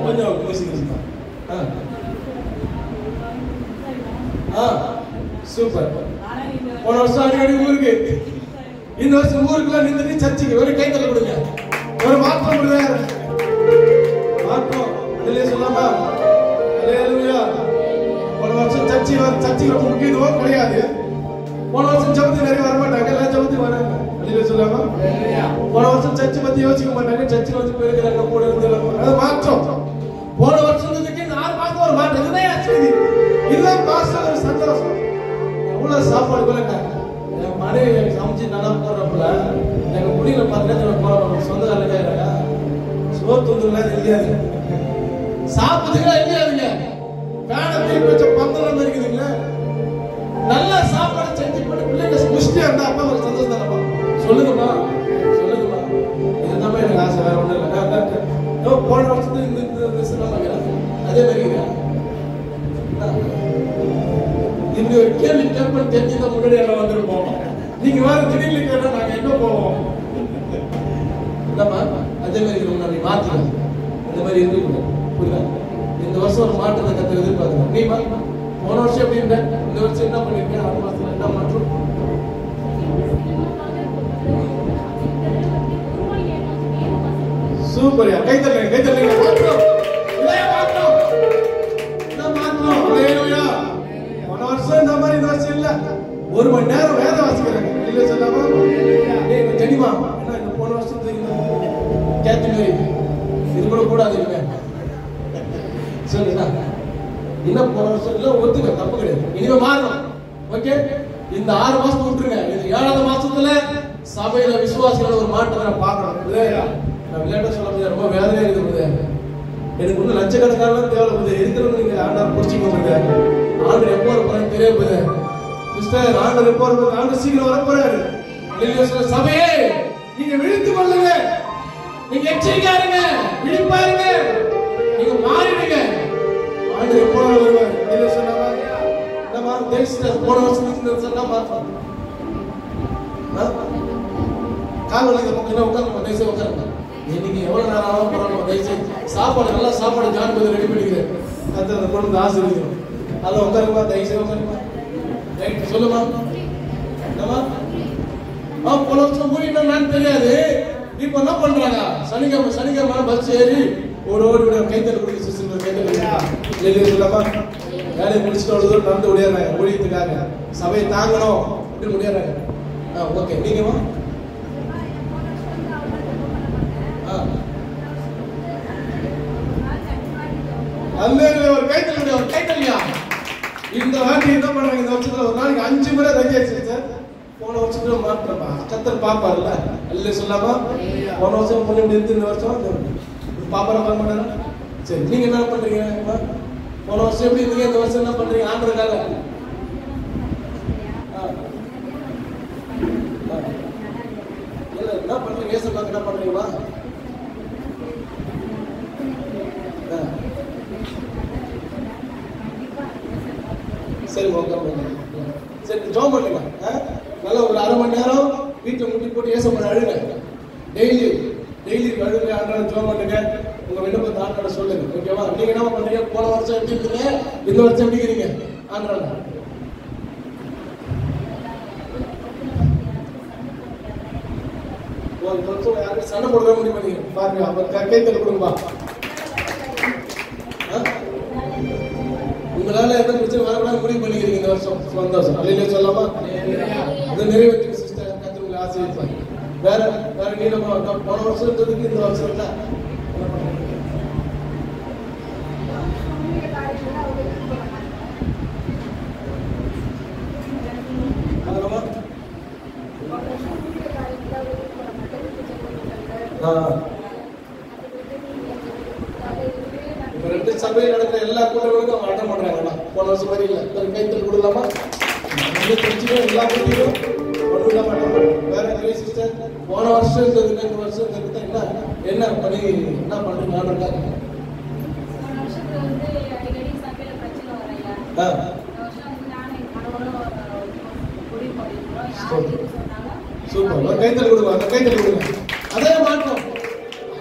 கொஞ்சம் சூப்பர். போன வருஷம் அடிக்கடி ஊருக்கு, இந்த வருஷம் ஊருக்குள்ள நின்று சர்ச்சுக்கு ஒரு கைத்தல கொடுங்க. ஒரு மாற்றம் கொடுங்க. மாற்றம் அதிலே சொல்லாமா? அல்லேலூயா. போன வருஷம் சர்ச்சுக்கு முக்கியத்துவம் கிடையாது. போன வருஷம் ஜெபத்துக்கு நிறைய வரமாட்டாங்க. எல்லாம் ஜெபத்துக்கு வராங்க. அதிலே சொல்லாமா? போன வருஷம் சர்ச்சை பத்தி யோசிக்க மாட்டாங்க. சர்ச்சுக்கு வந்து போயிருக்கிறாங்க கூட இருந்து. அது மாற்றம். போன வருஷத்துக்கு 6 மாசம் ஒரு மாற்றம். இதுதான் செய்தி. இதுதான் பாஸ்டர் ஒரு சந்தோஷம். எவ்வளவு சாப்பாடு போலங்க. என் மனைவி சமைச்சு நல்லா போடுறப்பல எங்க முடியல 10 நேரத்தில் போறோம். சொந்தக்காரங்க சோத்து வந்துலாம் தெரியாது. சாப்பிட்டுக்கலாம் இல்லையாதுங்க. வேலை தீர்ப்பு வச்ச 15 இருக்குதுங்களா. நல்லா சாப்பாடு செஞ்சு பண்ணி பிள்ளைங்க முஷ்டியா இருந்தா அப்பா ஒரு சந்தோஷம் தானப்பா. சொல்லுங்கம்மா, சொல்லுங்கம்மா. இதுதான் எனக்கு ஆசை, வேற ஒன்றும் இல்லை. போன வருஷத்துக்கு இந்த சொன்னாங்க அதே மாதிரி இப்படி ஒரு கேள்வி கேட்பேன் தெரிஞ்சுதான் முன்னாடி எல்லாம் வந்துருப்போம். நீங்க வேற திடீர்னு கேட்டா நாங்க எங்க போவோம்? அதே மாதிரி இருக்கணும். மாத்திக்கலாம். இந்த மாதிரி இருக்கக்கூடாது. புரியுதா? இந்த வருஷம் ஒரு மாற்றத்தை கத்து எதிர்பார்க்கிறோம். நீ போன வருஷம் எப்படி இருந்த? இந்த வருஷம் என்ன பண்ணிருக்கேன்? 6 மாசத்துல என்ன மாற்றம்? சூப்பர். கைத்தல்லுங்க. மாற்றம். போன வருஷம் இந்த மாதிரி, இந்த வருஷம் இல்ல. 1 மணி நேரம் வேலை வாசிக்கிறாங்க. இல்ல சொல்லாமா? ஜெனிமா என்ன இந்த போன வருஷம் கேத்து இது கூட கூடாது. சொல்லுங்க. இன்னும் போன வருஷம் இல்ல, ஒத்துக்க, தப்பு கிடையாது. இனிமே மாறணும். ஓகே, இந்த 6 மாசம் விட்டுருங்க. இது 7வது மாசத்துல சபையில விசுவாசிகளோட ஒரு மாற்றத்தை நான் பார்க்கணும். நான் விளையாட்ட சொல்ல முடியாது. ரொம்ப வேதனையா இருக்குது. எனக்கு ஒன்றும் லட்சக்கணக்கான தேவைப்படுது. இருக்கிறவங்க நீங்க ஆண்டவர் பிடிச்சிக்க முடியாது. ஆண்டவர் எப்போ வரப்போறான்னு தெரிய போகுது. சிஸ்டர், ஆண்டவர் எப்போ வரப்போறாரு? ஆண்டவர் சீக்கிரம் வரப்போறாரு. சபையே, நீங்க விழித்துக் கொள்ளுங்க, நீங்க எச்சரிக்கையா இருங்க, விழிப்பா இருங்க, நீங்க மாறிடுங்க. ஆண்டவர் எப்போ வருவார்? என்ன சொன்னாங்க? நம்ம தேசத்துல போன வருஷம் சொன்னா மாற்றோம். காலையில் பக்கம் உட்காந்து தேசம் உட்காருங்க. இன்னைக்கு எவ்வளவு நேரம் ஆகும் போறோம்? தயவுசெய்து சாப்பாடு, நல்லா சாப்பாடு ஜான்பது ரெடி பண்ணிக்கிறேன். அதை கொண்டு வந்து ஆசீர்வதிக்கணும். அதில் உட்காருமா, தயவுசெய்து உட்காருமா. ரைட், சொல்லுமா. போன வருஷம் மூடினான்னு தெரியாது. இப்ப என்ன பண்றாங்க? சனிக்கிழமை பஸ் ஏறி ஒரு கைத்தல் கொடுக்க சிஸ்டர் கைத்தல் சொல்லாமா வேலையை முடிச்சுட்டு அவ்வளவு தூரம் நடந்து முடியாடுறாங்க. ஊழியத்துக்காக சபையை தாங்கணும் அப்படின்னு முடியாடுறாங்க. ஓகே, நீங்கம்மா ஒரு கைத்தல்யா. இந்த வாட்டி என்ன பண்றாங்க? இந்த வருஷத்துல ஒரு நாளைக்கு 5 முறை தங்கியாச்சு சார். போன வருஷத்துல மாற்றப்பா கத்தர் பாப்பாருல்ல, அல்ல சொல்லாமா. போன வருஷம் பண்ணி இருந்து இந்த வருஷம் பாப்பாரா பண்ண மாட்டாரா? சரி, நீங்க என்ன பண்றீங்க? போன வருஷம் எப்படி இருந்தீங்க? இந்த வருஷம் என்ன பண்றீங்க? ஆண்டவருக்காக என்ன பண்றீங்க? ஏசப்பாக்கு என்ன பண்றீங்களா? சரி, சரி, ஜாப் பண்ணுங்க. நல்லா ஒரு 1/2 மணி நேரம் வீட்டுல முட்டி போட்டு ஏசப்பட அழுங்க. டெய்லி அழுங்க. ஆண்டவரை ஜாப் பண்ணுங்க. உங்க விண்ணப்பத்தை ஆண்டவரை சொல்லுங்க. ஓகேவா? நீங்க என்ன பண்றீங்க? போன வருஷம் எப்படி இருக்கீங்க? இந்த வருஷம் எப்படி இருக்கீங்க? ஆண்டவரை ஒரு வருஷம் யாரும் சண்டை போடுற முடிவு பண்ணீங்க பாருங்க. அப்ப கைத்தல் கொடுங்கப்பா. உங்களால எந்த பிரச்சனை வரக்கூடாது முடிவு பண்ணிக்கிறீங்க இந்த வருஷம். சந்தோஷம். அல்லையிலே சொல்லாமா. இதை நிறைவேற்றுங்க சிஸ்டர். கர்த்தர் உங்களை ஆசீர்வதிப்பார். வேற நீளமா போன வருஷம் இருந்ததுக்கு இந்த வருஷம் இல்ல. சபையில் நடக்கிற எல்லா கூட்டங்களுக்கும் அவங்க அட்டன் பண்றாங்க. போன வருஷம் மாதிரி இல்ல. கைத்தல் கொடுக்கலாமா? எல்லா கூட்டியும் வேற சிஸ்டர். போன வருஷம் இருந்ததுக்கு இந்த வருஷம் என்ன பண்ணிக்கிறீங்க? என்ன பண்றீங்க? சூப்பர். கைத்தல் கொடுங்க, கைத்தல் கொடுங்க. அதே மாற்றம்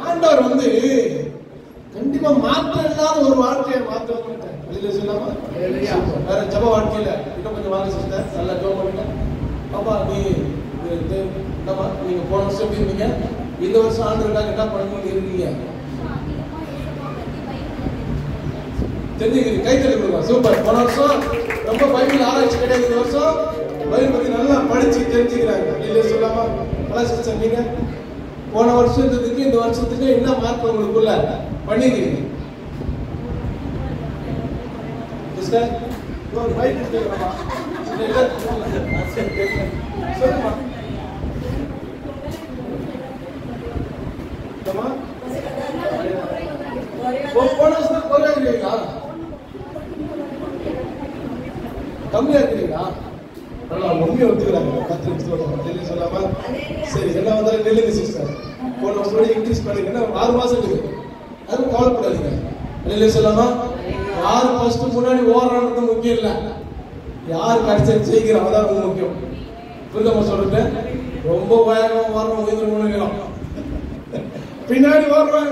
ஆண்டவர் கண்டிப்பா மாற்றம் இல்லாத ஒரு வாழ்க்கையை மாற்றம் சொல்லாம. வேற ஜப வாழ்க்கையில இன்னும் கொஞ்சம் வாங்க சிஸ்டர். நல்லா ஜபம் பண்ணுங்க. பாப்பா, நீங்க போன வருஷம் எப்படி இருந்தீங்க? இந்த வருஷம் ஆண்டவருக்காக என்ன பண்ணணும்னு இருக்கீங்க? தெரிஞ்சுக்கிறீங்க. கைத்தறி கொடுங்க. சூப்பர். போன வருஷம் ரொம்ப பைபிள் ஆராய்ச்சி கிடையாது. இந்த வருஷம் பைபிள் பத்தி நல்லா படிச்சு தெரிஞ்சுக்கிறாங்க. இல்லையே சொல்லாமா. சிஸ்டர், நீங்க போன வருஷத்துக்கு இந்த வருஷத்துக்கு என்ன மாற்றம் உங்களுக்குள்ள பண்ணிக்கிறீங்க? சிஸ்டர், போன வருஷம் குறையா கம்மியா இருக்கிறீங்களா? நல்லா மம்மியை ஒத்துக்கிறாங்க. 10 நிமிஷம் சொல்லாம. சரி, என்ன வந்தாலும் நெல்லுங்க சிஸ்டர். போன வருஷம் இன்க்ரீஸ் பண்ணுங்க. 6 மாசம் இருக்கு. அதுவும் கவலைப்படாதீங்க. நெல்லு சொல்லாமா. யார் ஃபர்ஸ்ட் முன்னாடி ஓடுறான்னு முக்கியம் இல்ல, யார் கடைசி ஜெயிக்கிறோம் அதான் முக்கியம். புரிதமா சொல்றேன். ரொம்ப வேகமா ஓடுறோம், உயிரிழம் பின்னாடி ஓடுறாங்க.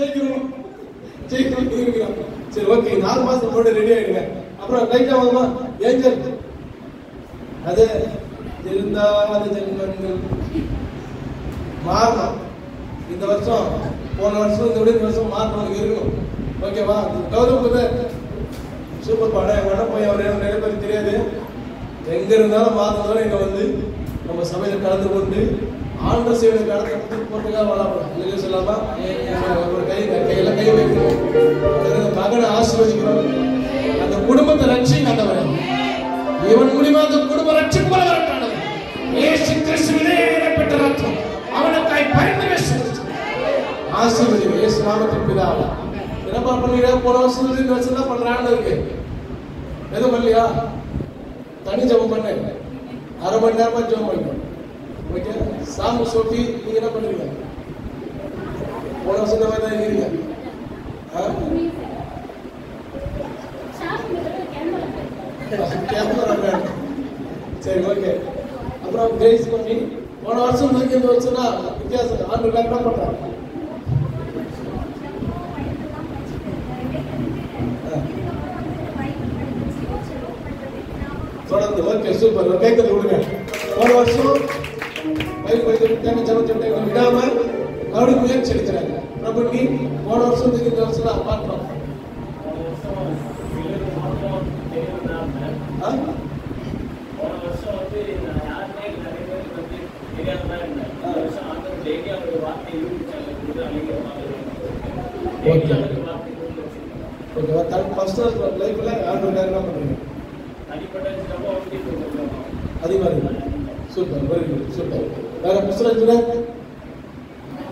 ஜெயிக்கிறோம். சரி, ஓகே. 4 மாசம் முன்னாடி ரெடி ஆயிடுங்க. அப்புறம் லைட்டா வாங்கம்மா. ஏஞ்சல், அது இருந்தாத ஜென்மங்கள் மாறணும். இந்த வருஷம் போன வருஷம் இந்த விட இந்த வருஷம் மாறணும் இருக்கணும். ஓகேவா? கௌதம் சூப்பர் பாடம். எங்க அண்ணன் போய் அவரே நிறைய பேருக்கு தெரியாது. எங்க இருந்தாலும் மாறதுனால இங்க நம்ம சபையில கலந்து கொண்டு ஆண்டவர் சேவை கடந்து போட்டுக்காக வளர்ப்போம். சொல்லாமா. ஒரு கையில கை வைக்கணும். மகனை ஆசீர்வதிக்கிறோம். அந்த குடும்பத்தை ரட்சிங்க. ஆண்டவரே, இவன் மூலமா அந்த குடும்ப ரட்சிக்கப்படவரட்டானது. இயேசு கிறிஸ்துவிலே பெற்ற ரத்தம் அவனுக்காய் பரிந்து ஆசீர்வதிங்க. இயேசு நாமத்தில் பிதாவே. என்னப்பா பண்ணீங்க? போன வருஷம் இந்த வருஷம் தான் பண்றான்னு இருக்கு. எதுவும் பண்ணலையா? தனி ஜெபம் பண்ணு, அரை மணி நேரமா ஜெபம் பண்ணு. ஓகே, சாமி சோஃபி நீங்க என்ன பண்ணுவீங்க? போன வருஷம் தான் இருக்கீங்க. சரி, ஓகே. அப்புறம் கிரேஸ் பண்ணி போன வருஷம் இந்த வருஷம் தான் வித்தியாசம். ஆண்டு என்ன பண்றாங்க? தொடர்ந்து. Okay, super. கேட்கறது விடுங்க. போன வருஷம் விடாம கவனி முயற்சி எடுக்கிறாங்க. பிரபு நீ போன வருஷம் இந்த வருஷம் தான் மாற்றம்.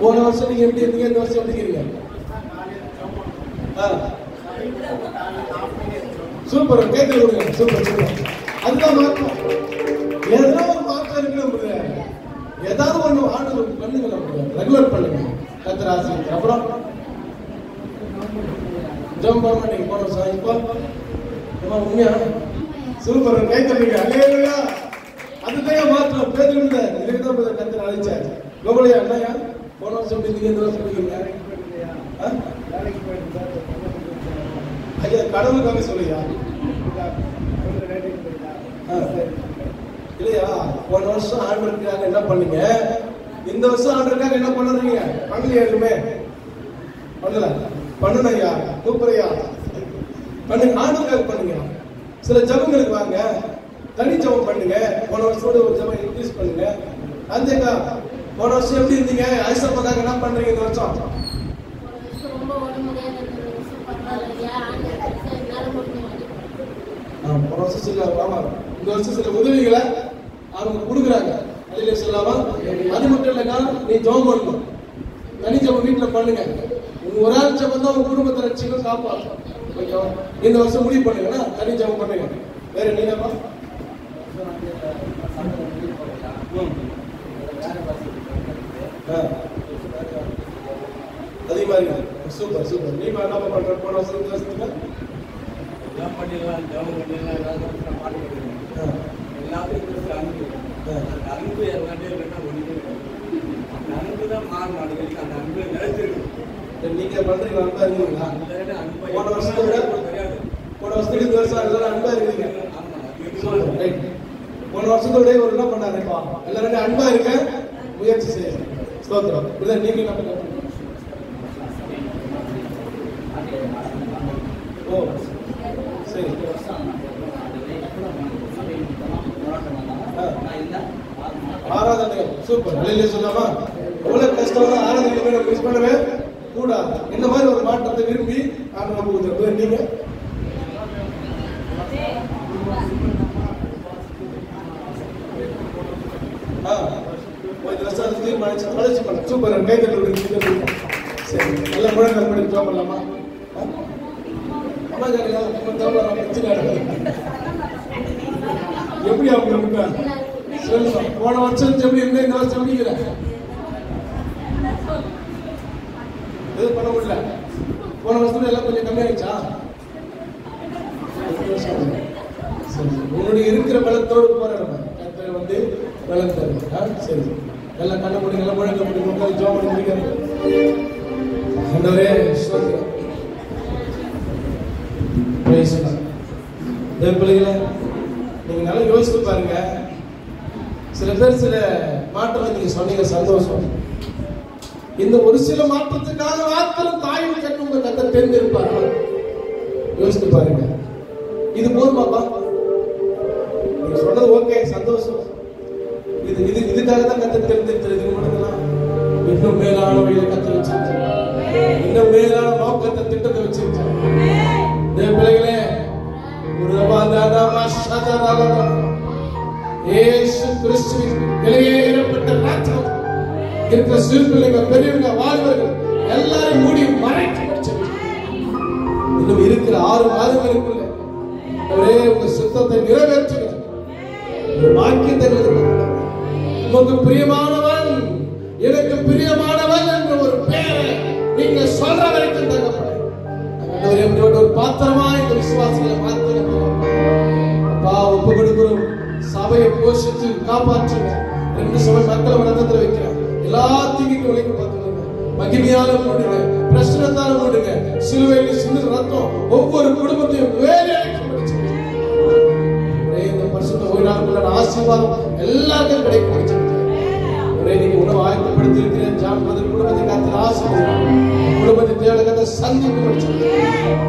போன வருஷம் நீங்க எப்படி இருந்தீங்க? இந்த வருஷம் எப்படி இருக்கீங்க? சூப்பர். கேட்க கொடுங்க. Super super. அதுதான் மாற்றம். ஏதாவது ஒரு மாற்றம் இருக்கு. ஏதாவது ஒண்ணு ஆண்டு பண்ணுங்க. ரெகுலர் பண்ணுங்க. கர்த்தர் ஆசீர்வதிப்பார். அப்புறம் ஜெபம் பண்ண மாட்டீங்க போன வருஷம். இப்போ உண்மையா சூப்பர். கை தட்டுங்க. அல்லேலூயா. அதுதான் மாற்றம். பேதுருவிட இதுதான் கர்த்தர் அழைச்சார். கோபலையா அண்ணா போன வருஷம் எப்படி இருந்தீங்க? இந்த வருஷம் இருக்கீங்க? ஐயா கடவுளுக்காக சொல்லியா? இல்லையா? போன வருஷம் ஆண்டவருக்காக என்ன பண்ணீங்க? இந்த வருஷம் ஆண்டவருக்காக என்ன பண்ணுறீங்க? பண்ணலையா? எதுவுமே பண்ணல. பண்ணுனையா? சூப்பரையா? பண்ணுங்க. ஆண்டவருக்காக பண்ணுங்க. சில ஜபங்களுக்கு வாங்க, தனி ஜபம் பண்ணுங்க. போன வருஷத்தோட ஒரு ஜபம் இன்க்ரீஸ் பண்ணுங்க. அந்தேக்கா போன வருஷம் எப்படி இருந்தீங்க? ஐசப்பாக்காக என்ன பண்றீங்க இந்த வருஷம்? போன வருஷம் சில இந்த வருஷம் சில உதவிகளை அவங்க கொடுக்குறாங்க. அதிலே சொல்லாமா? அது மட்டும் இல்லைன்னா நீ ஜெபம் பண்ணணும். தனி ஜெபம் வீட்டுல பண்ணுங்க. ஒரு ஆள் ஜெபம் தான் உங்க குடும்பத்தை ரட்சிக்கும் காப்பாற்றும். ஓகேவா? இந்த வருஷம் முடிவு பண்ணுங்கன்னா தனி ஜெபம் பண்ணுங்க. வேற நீங்கப்பா அதே மாதிரி சூப்பர் சூப்பர். நீ என்ன பண்ற? போன வருஷம் இந்த வருஷத்துக்கு நீங்க பண்றீங்க. அன்பா இருக்கீங்களா? போன வருஷத்துக்கு இந்த வருஷம் அன்பா இருக்கீங்க. போன வருஷத்தோட ஒரு என்ன பண்ணாருப்பா? எல்லாரும் அன்பா இருக்க முயற்சி செய்ய. ஸ்தோத்திரம். நீங்க என்ன பண்ண? ஓ சரி. ஆராதனை சூப்பர். வெளியில சொல்லாமா? எவ்வளவு கஷ்டம். ஆராதனை மிஸ் பண்ணவே கூடாது. இந்த மாதிரி ஒரு மாற்றத்தை விரும்பி ஆண்டவரை கொடுத்துருப்பது. நீங்க சூப்பர். கை தட்டு. சரி, நல்ல முழங்கால் பண்ணி ஜெபம் பண்ணலாமா? எப்படி அவங்க சொல்லுங்க. போன வருஷம் எப்படி இருந்த? இந்த வருஷம் முடிக்கிற எதுவும் பண்ண முடியல. போன வருஷத்துல எல்லாம் கொஞ்சம் கம்மியாயிடுச்சா? உன்னுடைய இருக்கிற பலத்தோடு போற வந்து பலம் தரும். சரி, நல்லா கண்ண முடியும். நல்லா முழங்க முடியும். ஜோம் பண்ணி முடிக்கிறது. பிள்ளைகளை நீங்க நல்லா யோசித்து பாருங்க. சில பேர் சில மாற்றம் நீங்க சொன்னீங்க, சந்தோஷம். இந்த ஒரு சில மாற்றத்துக்காக மாத்திரம் தாயின் கட்டு உங்க கத்தை தெரிந்திருப்பார்கள். யோசித்து பாருங்க. இது போதுமாப்பா? நீங்க சொன்னது ஓகே, சந்தோஷம். இதுக்காக தான் கத்தை தெரிஞ்சிருக்கிறது. இன்னும் மேலான வழியில கத்த வச்சிருக்கேன். இன்னும் மேலான நோக்கத்தை திட்டத்தை வச்சிருக்கேன். பிள்ளைகளே, இயேசு கிறிஸ்துவின் வெளியேறப்பட்ட ராஜ்யம் இருக்கிற சிறு பிள்ளைங்க, பெரியவங்க, வாழ்வர்கள் எல்லாரும் மூடி மறைக்க வச்சிருக்கேன். இன்னும் இருக்கிற 6 மாதங்களுக்குள்ள ஒரே உங்க சித்தத்தை நிறைவேற்றுங்க. வாக்கியத்தை உமக்கு பிரியமானவன், எனக்கு பிரியமானவன் என்ற ஒரு பேரை நீங்க சொல்ற வரைக்கும் தகப்பனே ஒரு பாத்திரமா இந்த விசுவாசிகளை மாத்திரம் அப்பா ஒப்பு கொடுக்கிறோம். சபையை போஷித்து காப்பாற்றுங்க. 2 சபை மக்களை மனத்தில் வைக்கிறேன். எல்லா தீங்கிக்கும் விலைக்கு பார்த்துக்கோங்க. மகிமையால மூடுங்க, பிரச்சனத்தால மூடுங்க. சிலுவையில் சிந்து ரத்தம் ஒவ்வொரு குடும்பத்தையும் வேலைக்கு இந்த பரிசுத்த ஓய்நாளுக்குள்ள ஆசீர்வாதம் எல்லாருக்கும் கிடைக்கும். நீங்க உணவு ஆயத்தப்படுத்தி இருக்கிறேன். ஜான் பிரதர் குடும்பத்தை கர்த்தர் ஆசீர்வதிப்பார். குடும்பத்தை தேவலகத்தை சந்திப்பு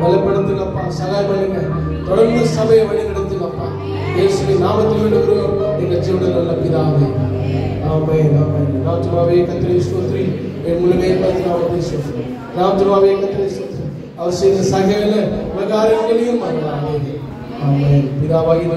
பலப்படுத்துங்கப்பா, சகாயம் பண்ணுங்க. தொடர்ந்து சபையை வழி நடத்துங்கப்பா. இயேசுவின் நாமத்தில் வேண்டுகிறோம் எங்கள் ஜீவனில் நல்ல பிதாவே. ஆமென் ஆமென். ராஜ்மாவே கர்த்தரை ஸ்தோத்திரி. என் முழுமே நாமத்தை ஸ்தோத்திரி. ராஜ்மாவே கர்த்தரை ஸ்தோத்திரி. அவர் செய்த சகல உபகாரங்களையும் மறவாதே. ஆமென். பிதாவாகிய